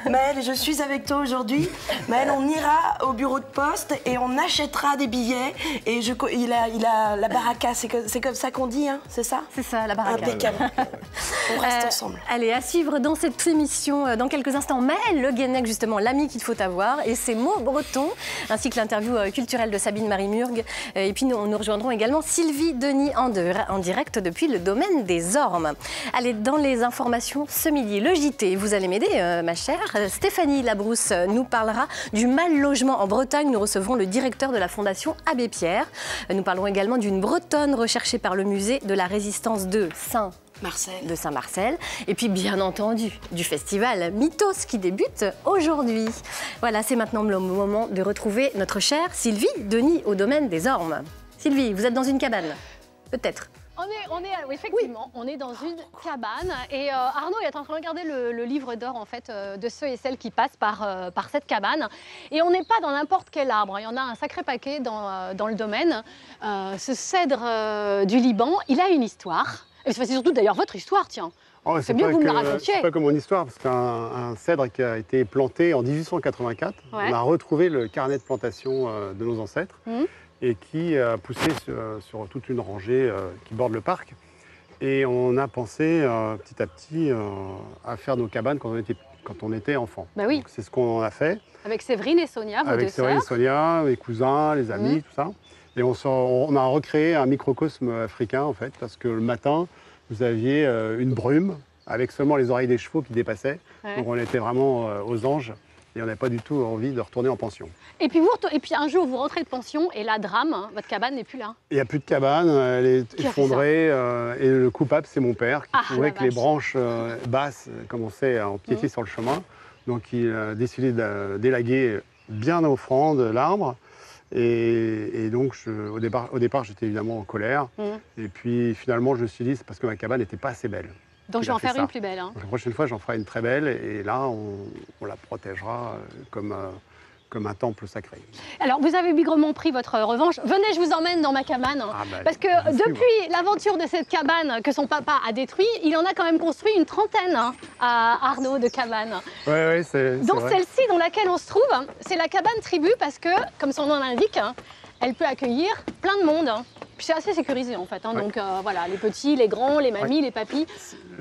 Maël, je suis avec toi aujourd'hui. Maël, on ira au bureau de poste et on achètera des billets. Et il a la baraka, c'est comme ça qu'on dit, hein, c'est ça? C'est ça, la baraka. Impeccable. On reste ensemble. Allez, à suivre dans cette émission dans quelques instants. Maël Le Guenec, justement, l'ami qu'il faut avoir, et ses mots bretons, ainsi que l'interview culturelle de Sabine Marie-Murgue. Et puis nous rejoindrons également Sylvie Denis en direct depuis le domaine des Ormes. Allez, dans les informations ce midi, le JT, vous allez m'aider, ma chère. Stéphanie Labrousse nous parlera du mal logement en Bretagne. Nous recevrons le directeur de la Fondation Abbé Pierre. Nous parlerons également d'une Bretonne recherchée par le musée de la résistance de Saint-Marcel. Et puis, bien entendu, du festival Mythos qui débute aujourd'hui. Voilà, c'est maintenant le moment de retrouver notre chère Sylvie Denis au domaine des Ormes. Sylvie, vous êtes dans une cabane, peut-être? Effectivement, on est dans une cabane et Arnaud est en train de regarder le livre d'or en fait de ceux et celles qui passent par cette cabane. Et on n'est pas dans n'importe quel arbre, il y en a un sacré paquet dans le domaine. Ce cèdre du Liban, il a une histoire. Et c'est surtout d'ailleurs votre histoire, tiens. Oh, c'est mieux que vous me la racontiez. C'est pas comme mon histoire, parce qu'un cèdre qui a été planté en 1884, on a retrouvé le carnet de plantation de nos ancêtres et qui a poussé sur toute une rangée qui borde le parc. Et on a pensé petit à petit à faire nos cabanes quand on était enfant. Bah oui. C'est ce qu'on a fait. Avec Séverine et Sonia, vos deux sœurs. Avec Séverine et Sonia, mes cousins, les amis, tout ça. Et on a recréé un microcosme africain, en fait, parce que le matin, vous aviez une brume avec seulement les oreilles des chevaux qui dépassaient. Ouais. Donc on était vraiment aux anges et on n'avait pas du tout envie de retourner en pension. Et puis un jour, vous rentrez de pension et là, drame, hein, votre cabane n'est plus là. Il n'y a plus de cabane, elle est effondrée et le coupable, c'est mon père qui trouvait que les branches basses commençaient à empiéter sur le chemin. Donc il a décidé d'élaguer bien au franc de l'arbre. Et donc, au départ, j'étais évidemment en colère. Et puis, finalement, je me suis dit, c'est parce que ma cabane n'était pas assez belle. Donc, je vais en faire une plus belle. Hein. Donc, la prochaine fois, j'en ferai une très belle. Et là, on la protégera comme un temple sacré. Alors, vous avez bigrement pris votre revanche. Venez, je vous emmène dans ma cabane. Parce que depuis l'aventure de cette cabane que son papa a détruit, il en a quand même construit une trentaine à Arnaud de cabanes. Oui, c'est donc celle-ci dans laquelle on se trouve, c'est la cabane tribu parce que, comme son nom l'indique, elle peut accueillir plein de monde. Puis c'est assez sécurisé en fait. Donc voilà, les petits, les grands, les mamies, les papis,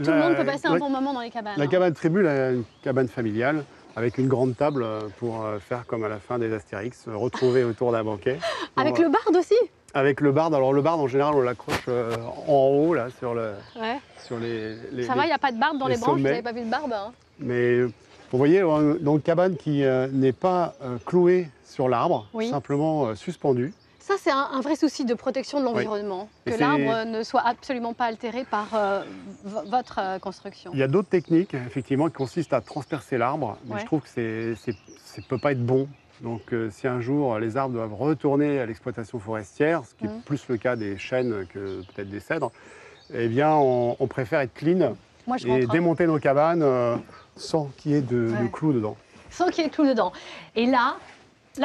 tout le monde peut passer un bon moment dans les cabanes. La cabane tribu, une cabane familiale, avec une grande table pour faire comme à la fin des Astérix, retrouver autour d'un banquet. Avec le barde aussi? Avec le barde. Alors le barde, en général, on l'accroche en haut, là, sur les Ça va, il n'y a pas de barde dans les branches, vous n'avez pas vu de barbe hein. Mais vous voyez, donc cabane qui n'est pas clouée sur l'arbre, simplement suspendue. Ça, c'est un vrai souci de protection de l'environnement, que l'arbre ne soit absolument pas altéré par votre construction. Il y a d'autres techniques, effectivement, qui consistent à transpercer l'arbre, mais je trouve que ça ne peut pas être bon. Donc, si un jour les arbres doivent retourner à l'exploitation forestière, ce qui est plus le cas des chênes que peut-être des cèdres, eh bien, on préfère être clean Moi, je et rentre. démonter nos cabanes sans qu'il y ait de clous dedans. Sans qu'il y ait de clous dedans. Et là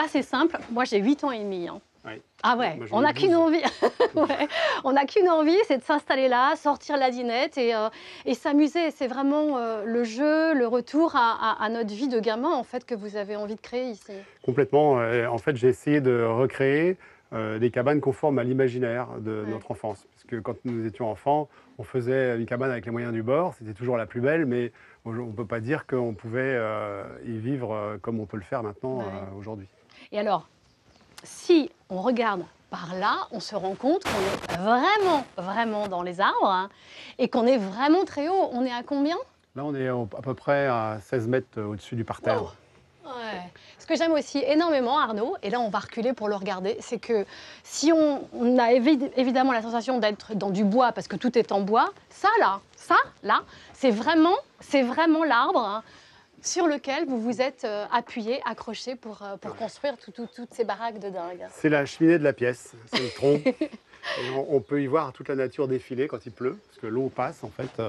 c'est simple. Moi, j'ai 8 ans et demi. Hein. Oui. Ah ouais, Moi, on n'a qu'une envie. Ouais. On n'a qu'une envie, c'est de s'installer là, sortir la dinette et s'amuser. C'est vraiment le jeu, le retour à notre vie de gamin en fait que vous avez envie de créer ici. Complètement. En fait, j'ai essayé de recréer des cabanes conformes à l'imaginaire de notre enfance. Parce que quand nous étions enfants, on faisait une cabane avec les moyens du bord. C'était toujours la plus belle, mais on ne peut pas dire qu'on pouvait y vivre comme on peut le faire maintenant aujourd'hui. Et alors, si on regarde par là, on se rend compte qu'on est vraiment dans les arbres hein, et qu'on est vraiment très haut. On est à combien? Là, on est à peu près à 16 mètres au-dessus du parterre. Oh. Ouais. Ce que j'aime aussi énormément, Arnaud, et là on va reculer pour le regarder, c'est que si on a évidemment la sensation d'être dans du bois parce que tout est en bois, ça là, c'est vraiment l'arbre hein, sur lequel vous vous êtes appuyé, accroché pour construire toutes ces baraques de dingue. C'est la cheminée de la pièce, c'est le tronc. Et on peut y voir toute la nature défiler quand il pleut, parce que l'eau passe en fait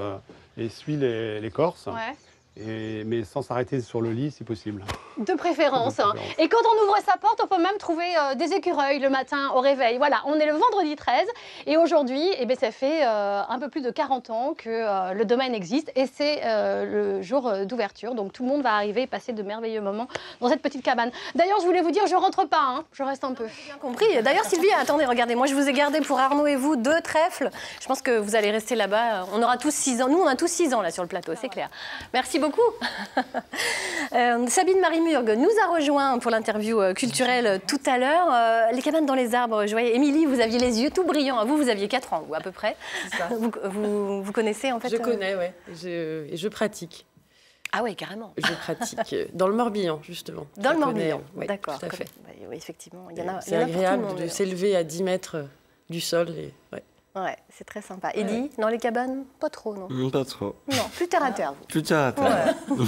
et suit l'écorce. Ouais. Mais sans s'arrêter sur le lit si possible. De préférence. Hein. Et quand on ouvre sa porte, on peut même trouver des écureuils le matin au réveil. Voilà, on est le vendredi 13 et aujourd'hui, ça fait un peu plus de 40 ans que le domaine existe et c'est le jour d'ouverture. Donc tout le monde va arriver et passer de merveilleux moments dans cette petite cabane. D'ailleurs, je voulais vous dire, je rentre pas, hein, je reste un peu. J'ai bien compris. D'ailleurs, Sylvie, attendez, regardez, moi je vous ai gardé pour Arnaud et vous 2 trèfles. Je pense que vous allez rester là-bas. On aura tous 6 ans. Nous, on a tous 6 ans là sur le plateau, c'est clair. Merci beaucoup. Sabine Marie-Murgue nous a rejoint pour l'interview culturelle tout à l'heure. Les cabanes dans les arbres, je voyais Émilie, vous aviez les yeux tout brillants. Vous aviez 4 ans, ou à peu près. C'est ça. Vous connaissez en fait? Je connais, oui. Et je pratique. Ah oui, carrément. Je pratique dans le Morbihan, justement. Dans le Morbihan, oui, d'accord. Tout à fait. Oui, effectivement. C'est agréable de s'élever à 10 mètres du sol. Ouais, c'est très sympa. Eddy, dans les cabanes, pas trop, non? Pas trop. Non, plus terre à terre, vous. Plus terre à terre. Ouais.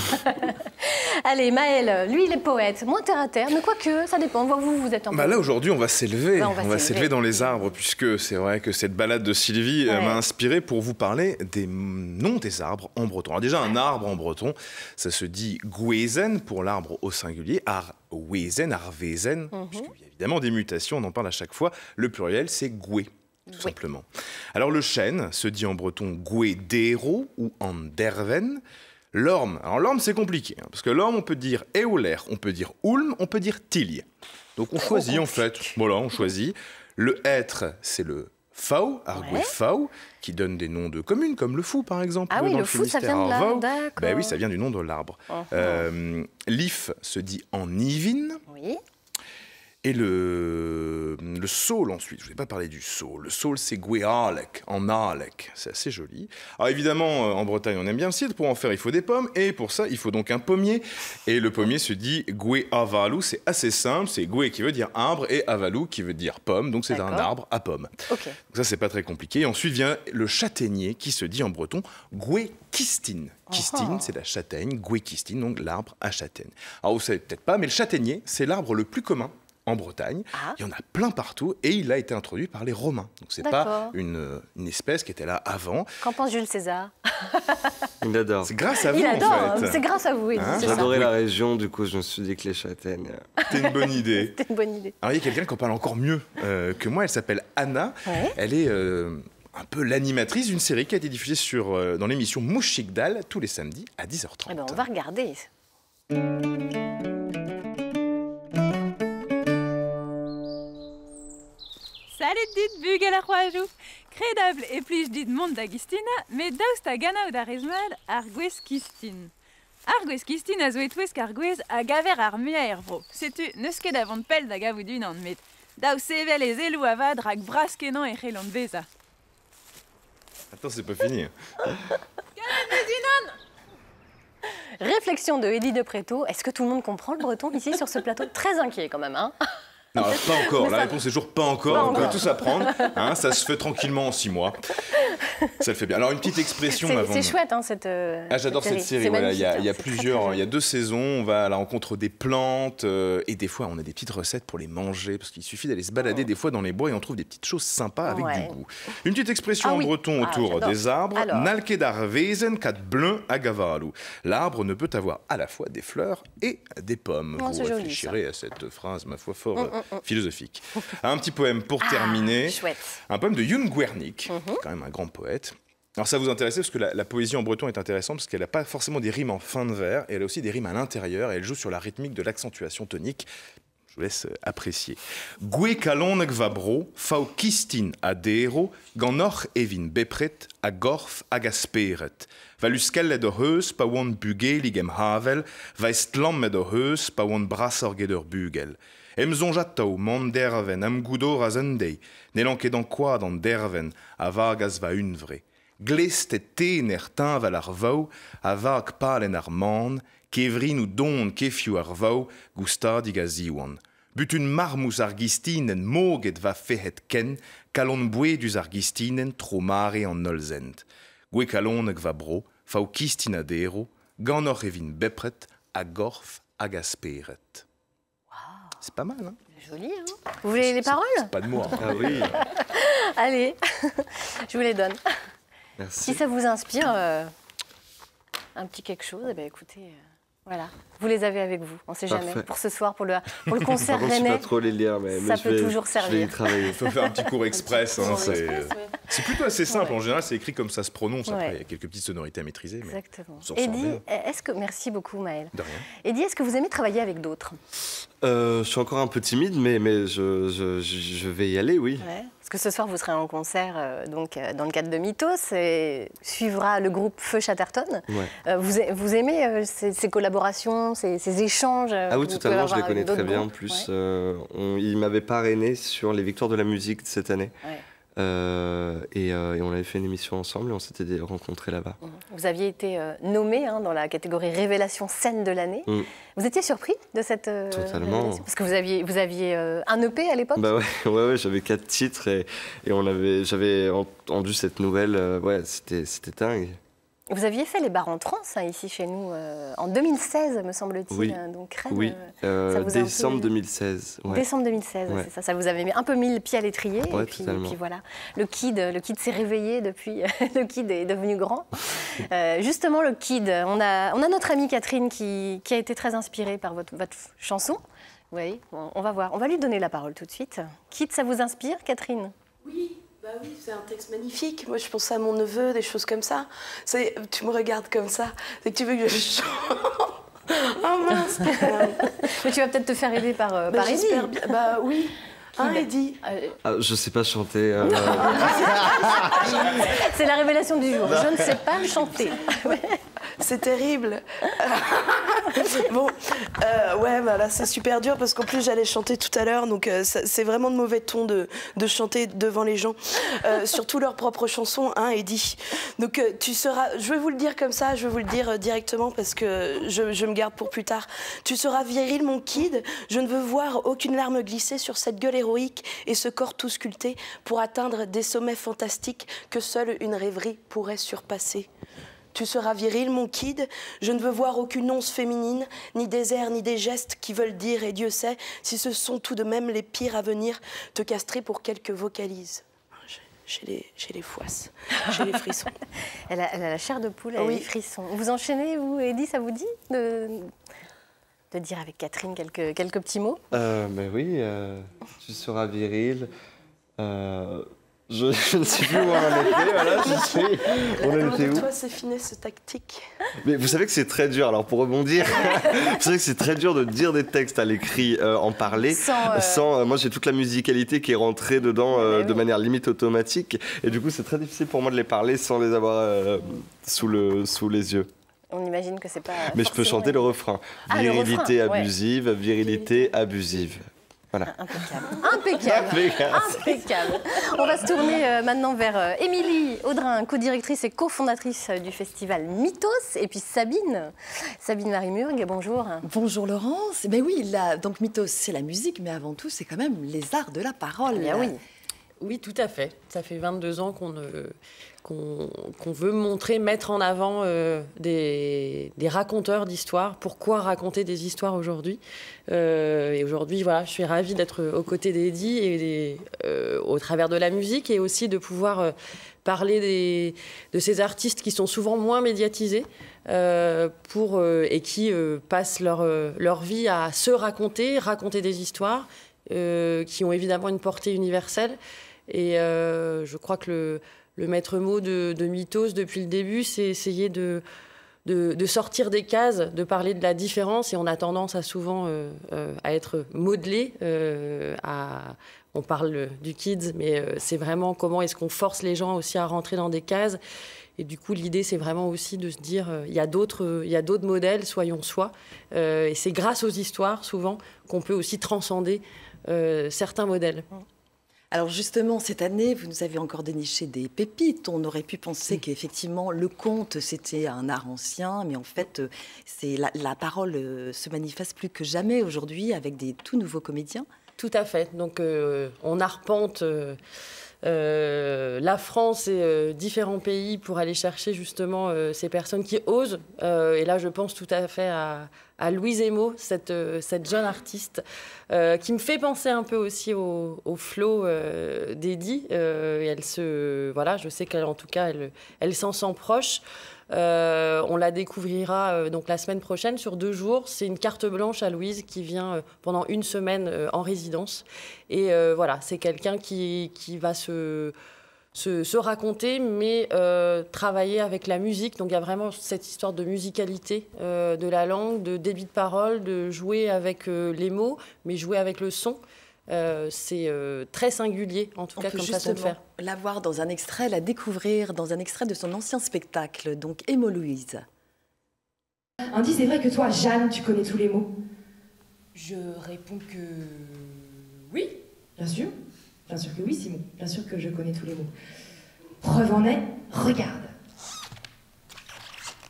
Allez, Maël, lui, il est poète, moins terre à terre, mais quoique, ça dépend. Vous êtes un peu... Là, aujourd'hui, on va s'élever. Là, on va s'élever dans les arbres, puisque c'est vrai que cette balade de Sylvie m'a inspiré pour vous parler des noms des arbres en breton. Alors déjà, un arbre en breton, ça se dit gwezen pour l'arbre au singulier, arwezen, arvezen, puisqu'il y a évidemment des mutations, on en parle à chaque fois. Le pluriel, c'est gwe. Tout simplement. Alors le chêne se dit en breton gwe-dero ou anderven. L'orme, alors l'orme c'est compliqué, hein, parce que l'orme on peut dire éolaire, on peut dire ulm, on peut dire tilly. Donc on choisit en fait, voilà on choisit. Le hêtre c'est le fau, argué-fau, qui donne des noms de communes comme le Fou par exemple. Ah oui, dans le Fou ça vient de là, d'accord. Ben oui, ça vient du nom de l'arbre. L'if se dit en ivine. Oui. Et le saule ensuite, je ne vous ai pas parlé du saule. Le saule, c'est gwealek, en alek. C'est assez joli. Alors évidemment, en Bretagne, on aime bien le cidre. Pour en faire, il faut des pommes. Et pour ça, il faut donc un pommier. Et le pommier se dit gweavalu. C'est assez simple. C'est gwe qui veut dire arbre et avalu qui veut dire pomme. Donc c'est un arbre à pommes. Okay. Donc ça, c'est pas très compliqué. Et ensuite vient le châtaignier qui se dit en breton gwe-kistine. Kistine, c'est la châtaigne. Gwe-kistine, donc l'arbre à châtaigne. Alors vous savez peut-être pas, mais le châtaignier, c'est l'arbre le plus commun en Bretagne. Il y en a plein partout et il a été introduit par les Romains. Donc c'est pas une espèce qui était là avant. Qu'en pense Jules César? Il adore. C'est grâce à vous, il adore, en fait. C'est grâce à vous. J'adorais la région, du coup je me suis dit que les châtaignes... C'était une bonne idée. C'était une bonne idée. Alors il y a quelqu'un qui en parle encore mieux que moi, elle s'appelle Anna. Ouais. Elle est un peu l'animatrice d'une série qui a été diffusée dans l'émission Mouchikdal tous les samedis à 10h30. Eh ben, on va regarder. Salut dit bugel a c'hoazhou. Credable e plij dit mont d'Agustina, mais daoust a ganaou da rezmad ar gwez kistin. Ar gwez kistin a zo etouesk ar gwez a gaver ar mea vro. Setu, neus ket avant pel da gavout unan, met daou sevel e zelou avad rak bras kenan e c'helon beza. Attends, c'est pas fini. Réflexion de Eddy de Préto. Est-ce que tout le monde comprend le breton ici sur ce plateau? Très inquiet quand même, hein? Non, pas encore. La réponse est toujours pas encore. On peut tous apprendre. Hein, ça se fait tranquillement en 6 mois. Ça le fait bien. Alors, une petite expression avant. C'est chouette, hein, cette. J'adore cette série. Voilà, il y a plusieurs. Il y a 2 saisons. On va à la rencontre des plantes. Et des fois, on a des petites recettes pour les manger. Parce qu'il suffit d'aller se balader des fois dans les bois et on trouve des petites choses sympas avec du goût. Une petite expression en breton autour des arbres. Nalkedar wesen kat blun agavalu. L'arbre ne peut avoir à la fois des fleurs et des pommes. Vous réfléchirez à cette phrase, ma foi, fort philosophique. Un petit poème pour terminer. Chouette. Un poème de Jon Guernic, quand même un grand poète. Alors ça va vous intéresser parce que la poésie en breton est intéressante parce qu'elle n'a pas forcément des rimes en fin de vers, et elle a aussi des rimes à l'intérieur, et elle joue sur la rythmique de l'accentuation tonique. Je vous laisse apprécier. Gwe kalon gvabro, fau kistin adero, ganor evin bepret, a gorf agasperet. Valuskelle de heus, pa won bugel ligem havel, vaistlam med de heus, pa won brassorgeder bugel. Emzonjatau mon derven am gudo razendei, nelanket quad an derven, a vagas va unvre. Glest tener tin val ar vau, a vag palen ar man, kevrin ou don kefiu ar vau, gustadig a ziwan. Butun marmous ar gistinen moget va fehet ken, kalon bouedus ar gistinen tro mare an nolzent. Gwe kalon va bro, fau kistinadero, ganor evin bepret, a gorf ag asperet. C'est pas mal, hein? Joli, hein? Vous voulez les paroles? Pas de moi. Ah oui. Allez, je vous les donne. Merci. Si ça vous inspire un petit quelque chose, eh bien, écoutez, voilà, vous les avez avec vous. On ne sait jamais. Pour ce soir, pour le concert rennais. Je ne sais pas trop les lire, mais ça peut toujours servir. Je vais y travailler. Il faut faire un petit cours express. Hein, c'est plutôt assez simple. En général, c'est écrit comme ça se prononce. Après, il y a quelques petites sonorités à maîtriser. Mais exactement. Eddy, merci beaucoup, Maël. De rien. Eddy, est-ce que vous aimez travailler avec d'autres? Je suis encore un peu timide, mais je vais y aller, oui. Ouais. Parce que ce soir, vous serez en concert donc, dans le cadre de Mythos et suivra le groupe Feu Chatterton. Ouais. Vous aimez ces collaborations, ces échanges? Ah oui, totalement, je les connais très bien. En plus, ils m'avaient parrainé sur les Victoires de la musique de cette année. Ouais. Et on avait fait une émission ensemble et on s'était rencontrés là-bas. Vous aviez été nommé dans la catégorie Révélation scène de l'année. Vous étiez surpris de cette révélation? Parce que vous aviez un EP à l'époque? Bah ouais, j'avais 4 titres et j'avais entendu cette nouvelle. Ouais, c'était dingue. Vous aviez fait les bars en trans ici chez nous en 2016, me semble-t-il. Oui, donc, Rennes, oui. Décembre 2016. Ouais. Décembre 2016, ouais. C'est ça. Ça vous avait un peu mis le pied à l'étrier. Ouais, et puis voilà, le kid s'est réveillé depuis. Le kid est devenu grand. Justement, le kid, on a notre amie Catherine qui a été très inspirée par votre chanson. Oui, on va voir. On va lui donner la parole tout de suite. Kid, ça vous inspire, Catherine? Oui. Bah oui, c'est un texte magnifique. Moi, je pense à mon neveu, des choses comme ça. Tu me regardes comme ça. C'est que tu veux que je chante. Oh mince. Mais tu vas peut-être te faire aider par Eddy. Bah oui. Hein, Eddy? Je sais pas chanter. C'est la révélation du jour. Je ne sais pas chanter. C'est terrible. Bon, ouais, bah là c'est super dur parce qu'en plus j'allais chanter tout à l'heure, donc c'est vraiment de mauvais ton de chanter devant les gens, surtout leurs propres chansons, hein, Eddy. Donc tu seras, je vais vous le dire comme ça, je vais vous le dire directement parce que je me garde pour plus tard. Tu seras viril, mon kid. Je ne veux voir aucune larme glisser sur cette gueule héroïque et ce corps tout sculpté pour atteindre des sommets fantastiques que seule une rêverie pourrait surpasser. Tu seras viril, mon kid. Je ne veux voir aucune once féminine, ni des airs, ni des gestes qui veulent dire, et Dieu sait si ce sont tout de même les pires à venir, te castrer pour quelques vocalises. J'ai les fouasses, j'ai les frissons. Elle a la chair de poule, elle a les frissons. Vous enchaînez, vous, Eddy, ça vous dit de dire avec Catherine quelques petits mots? Mais oui, tu seras viril. Je ne sais plus où on en était, voilà, je sais. On en était où? Toi, c'est finesse tactique. Mais vous savez que c'est très dur, alors pour rebondir, vous savez que c'est très dur de dire des textes à l'écrit, en parler, sans moi j'ai toute la musicalité qui est rentrée dedans de manière limite automatique, et du coup c'est très difficile pour moi de les parler sans les avoir sous les yeux. On imagine que c'est pas. Mais je peux chanter le refrain. Virilité abusive, virilité abusive. Voilà. Impeccable. On va se tourner maintenant vers Émilie Audrin, co-directrice et cofondatrice du festival Mythos, et puis Sabine Marie-Murgue, bonjour. Bonjour Laurence. Ben oui, donc Mythos, c'est la musique, mais avant tout, c'est quand même les arts de la parole. Bien oui. Oui, tout à fait. Ça fait 22 ans qu'on veut mettre en avant des raconteurs d'histoires. Pourquoi raconter des histoires aujourd'hui ? Et aujourd'hui, voilà, je suis ravie d'être aux côtés d'Eddie et au travers de la musique, et aussi de pouvoir parler de ces artistes qui sont souvent moins médiatisés et qui passent leur vie à se raconter des histoires qui ont évidemment une portée universelle. Et je crois que le maître mot de Mythos depuis le début, c'est essayer de sortir des cases, de parler de la différence. Et on a tendance à souvent à être modelé. On parle du kids, mais c'est vraiment comment est-ce qu'on force les gens aussi à rentrer dans des cases. Et du coup, l'idée, c'est vraiment aussi de se dire, il y a d'autres modèles, soyons soi. Et c'est grâce aux histoires, souvent, qu'on peut aussi transcender certains modèles. Alors justement, cette année, vous nous avez encore déniché des pépites. On aurait pu penser qu'effectivement, le conte, c'était un art ancien, mais en fait, la parole se manifeste plus que jamais aujourd'hui avec des tout nouveaux comédiens. Tout à fait. Donc, on arpente la France et différents pays pour aller chercher justement ces personnes qui osent. Et là, je pense tout à fait à Louise Emo, cette jeune artiste qui me fait penser un peu aussi au flow d'Eddie. Je sais qu'elle, en tout cas, elle s'en sent proche. On la découvrira donc la semaine prochaine sur 2 jours. C'est une carte blanche à Louise qui vient pendant 1 semaine en résidence. Et c'est quelqu'un qui va se raconter, mais travailler avec la musique. Donc il y a vraiment cette histoire de musicalité de la langue, de débit de parole, de jouer avec les mots, mais jouer avec le son. C'est très singulier, en tout cas, comme façon de faire. On peut la voir dans un extrait, la découvrir dans un extrait de son ancien spectacle, donc Emo Louise. Andy, c'est vrai que toi, Jeanne, tu connais tous les mots? Je réponds que oui. Bien sûr que oui, Simon. Bien sûr que je connais tous les mots. Preuve en est, regarde.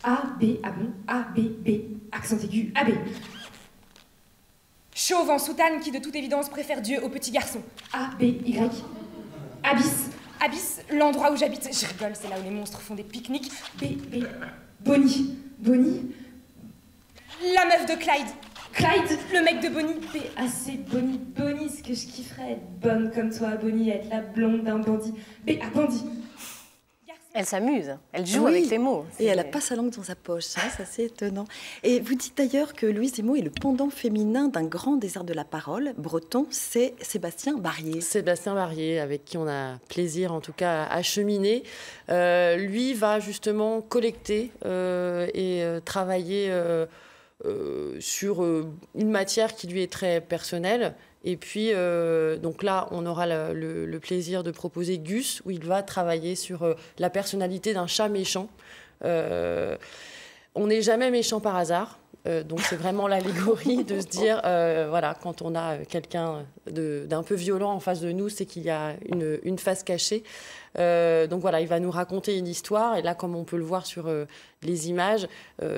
A, B, ah bon, A, B, B, accent aigu, A, B. Chauve en soutane qui de toute évidence préfère Dieu aux petits garçons. A, B, Y. Abysse. Abysse, l'endroit où j'habite. Je rigole, c'est là où les monstres font des pique-niques. B, B. Bonnie. Bonnie. La meuf de Clyde. Clyde, le mec de Bonnie. B, ah c'est Bonnie. Bonnie, ce que je kifferais être bonne comme toi, Bonnie, être la blonde d'un bandit. B, ah bandit. Elle s'amuse, elle joue avec les mots. Et elle n'a pas sa langue dans sa poche, ça c'est étonnant. Et vous dites d'ailleurs que Louise Emo est le pendant féminin d'un grand des arts de la parole breton, c'est Sébastien Barrier. Sébastien Barrier, avec qui on a plaisir en tout cas à cheminer. Lui va justement collecter et travailler sur une matière qui lui est très personnelle. Et puis, donc là, on aura le plaisir de proposer Gus, où il va travailler sur la personnalité d'un chat méchant. On n'est jamais méchant par hasard. Donc, c'est vraiment l'allégorie de se dire, quand on a quelqu'un d'un peu violent en face de nous, c'est qu'il y a une face cachée. Donc voilà, il va nous raconter une histoire. Et là, comme on peut le voir sur les images,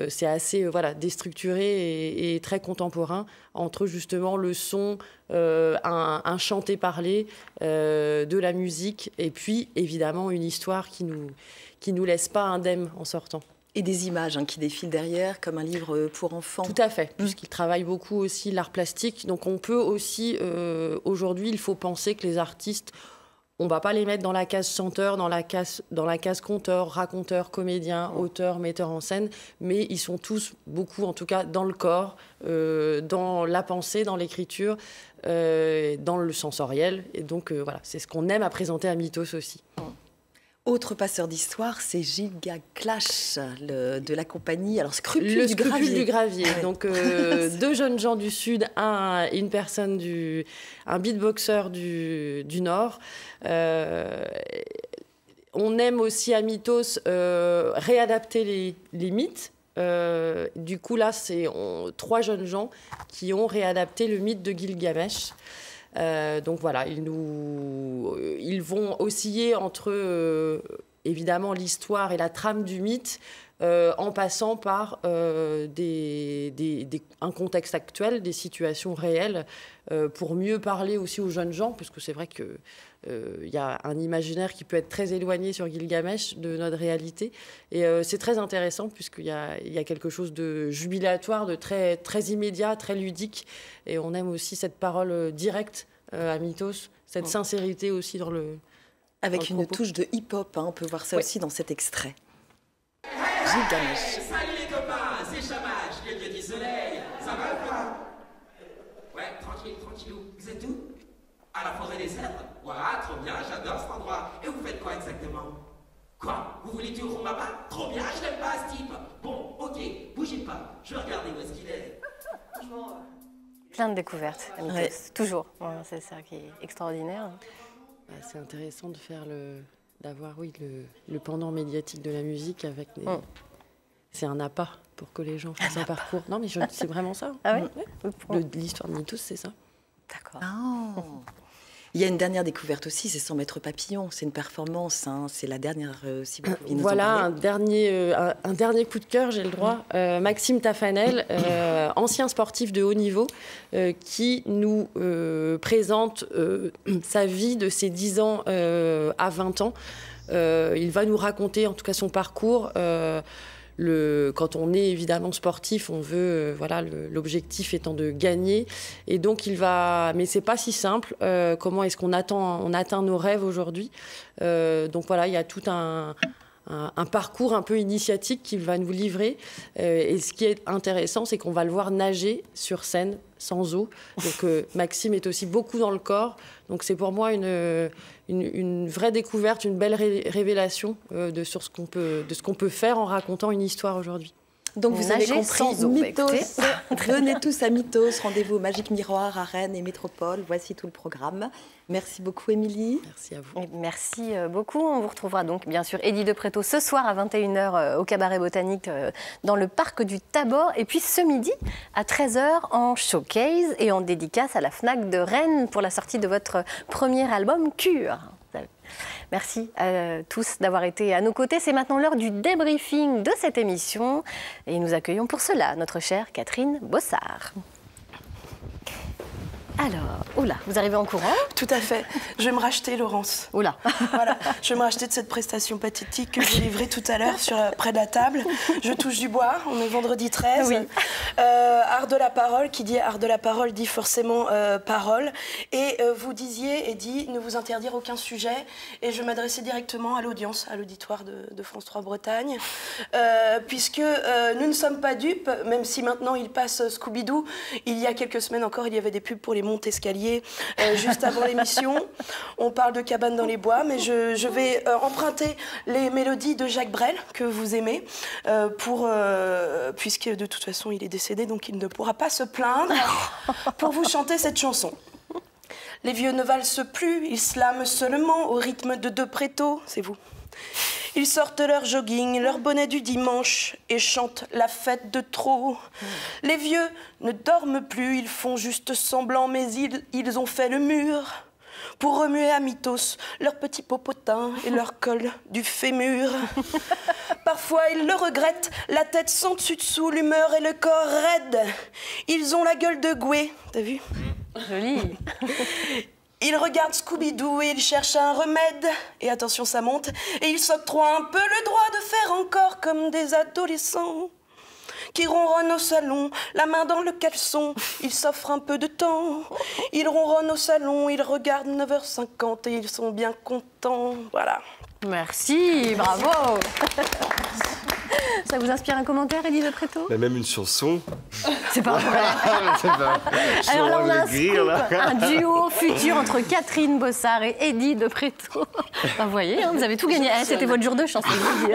c'est assez déstructuré et très contemporain, entre justement le son, un chanté-parlé, de la musique, et puis évidemment une histoire qui nous laisse pas indemnes en sortant. Et des images qui défilent derrière, comme un livre pour enfants. Tout à fait, puisqu'il travaille beaucoup aussi l'art plastique. Donc on peut aussi, aujourd'hui, il faut penser que les artistes, on ne va pas les mettre dans la case chanteur, dans la case conteur, raconteur, comédien, auteur, metteur en scène, mais ils sont tous, beaucoup en tout cas, dans le corps, dans la pensée, dans l'écriture, dans le sensoriel. Et donc c'est ce qu'on aime à présenter à Mythos aussi. Autre passeur d'histoire, c'est Giga Clash de la compagnie. Alors, Scrupule du Gravier. Donc, 2 jeunes gens du Sud, un beatboxer du Nord. On aime aussi à Mythos réadapter les mythes. Du coup, là, c'est 3 jeunes gens qui ont réadapté le mythe de Gilgamesh. Donc voilà, ils vont osciller entre évidemment l'histoire et la trame du mythe, en passant par un contexte actuel, des situations réelles, pour mieux parler aussi aux jeunes gens, parce que c'est vrai qu'il y a un imaginaire qui peut être très éloigné sur Gilgamesh de notre réalité. Et c'est très intéressant, puisqu'il y a quelque chose de jubilatoire, de très, très immédiat, très ludique. Et on aime aussi cette parole directe à Mythos, cette sincérité aussi dans le... Avec une touche de hip-hop, on peut voir ça aussi dans cet extrait. Gilgamesh. Salut les copains, c'est Shamash, le dieu du soleil. Ça va ou pas? Ouais, tranquillou. Vous êtes où? À la forêt des cèdres? Ouah, trop bien, j'adore cet endroit. Et vous faites quoi exactement? Quoi? Vous voulez tuer Rumaba? Trop bien, je l'aime pas ce type. Bon, ok, bougez pas, je vais regarder où est-ce qu'il est. Franchement... Plein de découvertes, toujours. Ouais, c'est ça qui est extraordinaire. C'est intéressant de faire d'avoir le pendant médiatique de la musique avec des... C'est un appât pour que les gens fassent un parcours. Non, mais c'est vraiment ça. Ah oui? L'histoire de Mythos, c'est ça. D'accord. Oh. Il y a une dernière découverte aussi, c'est 100 mètres papillon. C'est une performance, c'est la dernière aussi. Voilà, un dernier coup de cœur, j'ai le droit. Maxime Tafanel, ancien sportif de haut niveau, qui nous présente sa vie de ses 10 ans à 20 ans. Il va nous raconter, en tout cas, son parcours. Quand on est évidemment sportif, on veut, l'objectif étant de gagner. Et donc, mais c'est pas si simple. Comment est-ce qu'on atteint nos rêves aujourd'hui? Donc voilà, il y a tout un parcours un peu initiatique qu'il va nous livrer. Et ce qui est intéressant, c'est qu'on va le voir nager sur scène, sans eau. Donc Maxime est aussi beaucoup dans le corps. Donc c'est pour moi une vraie découverte, une belle révélation de ce qu'on peut faire en racontant une histoire aujourd'hui. Donc vous avez compris, Mythos, venez tous à Mythos, rendez-vous au Magique Miroir à Rennes et Métropole. Voici tout le programme. Merci beaucoup, Émilie. Merci à vous. Et merci beaucoup. On vous retrouvera donc, bien sûr, Eddie de Pretto ce soir à 21h au Cabaret Botanique dans le parc du Tabor. Et puis ce midi à 13h en showcase et en dédicace à la FNAC de Rennes pour la sortie de votre premier album, Cure. Merci à tous d'avoir été à nos côtés. C'est maintenant l'heure du débriefing de cette émission. Et nous accueillons pour cela notre chère Catherine Bossard. Alors, oula, vous arrivez en courant? Tout à fait. Je vais me racheter, Laurence. Oula. Voilà, je vais me racheter de cette prestation pathétique que j'ai livrée tout à l'heure près de la table. Je touche du bois, on est vendredi 13. Oui. Art de la parole, qui dit art de la parole dit forcément parole. Et vous disiez, Eddy, ne vous interdire aucun sujet. Et je m'adressais directement à l'audience, à l'auditoire de France 3 Bretagne. Puisque nous ne sommes pas dupes, même si maintenant il passe Scooby-Doo. Il y a quelques semaines encore, il y avait des pubs pour les monte-escalier juste avant l'émission. On parle de cabane dans les bois, mais je vais emprunter les mélodies de Jacques Brel, que vous aimez, puisque de toute façon il est décédé, donc il ne pourra pas se plaindre, pour vous chanter cette chanson. Les vieux ne valsent plus, ils slament seulement au rythme de De Pretto, c'est vous. Ils sortent leur jogging, leur bonnet du dimanche et chantent la fête de trop. Les vieux ne dorment plus, ils font juste semblant, mais ils ont fait le mur pour remuer à Mythos leur petit popotin et leur col du fémur. Parfois ils le regrettent, la tête sans dessus-dessous, l'humeur et le corps raide. Ils ont la gueule de Goué, t'as vu? Joli. Ils regardent Scooby-Doo et ils cherchent un remède. Et attention, ça monte. Et ils s'octroient un peu le droit de faire encore comme des adolescents qui ronronnent au salon, la main dans le caleçon. Ils s'offrent un peu de temps. Ils ronronnent au salon, ils regardent 9h50 et ils sont bien contents. Voilà. Merci, bravo. Ça vous inspire un commentaire, Eddie de Pretto? Même une chanson. C'est pas vrai. Alors là, on a un duo futur entre Catherine Bossard et Eddie de Pretto. Ben, vous voyez, vous avez tout gagné. C'était votre jour de chance, je vous le dis.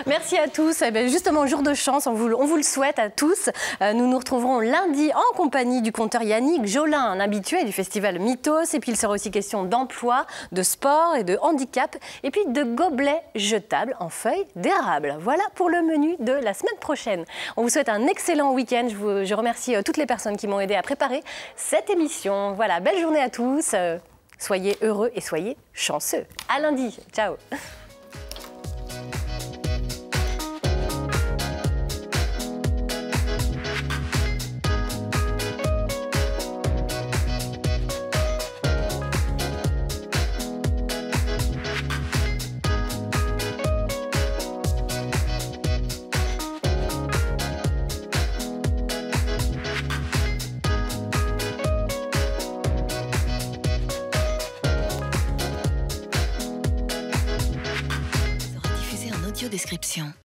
Merci à tous. Eh bien, justement, jour de chance, on vous le souhaite à tous. Nous nous retrouverons lundi en compagnie du conteur Yannick Jolin, un habitué du festival Mythos. Et puis, il sera aussi question d'emploi, de sport et de handicap. Et puis, de gobelets jetables en feuilles d'érable. Voilà pour le menu de la semaine prochaine. On vous souhaite un excellent week-end. Je remercie toutes les personnes qui m'ont aidé à préparer cette émission. Voilà, belle journée à tous. Soyez heureux et soyez chanceux. À lundi. Ciao. Description.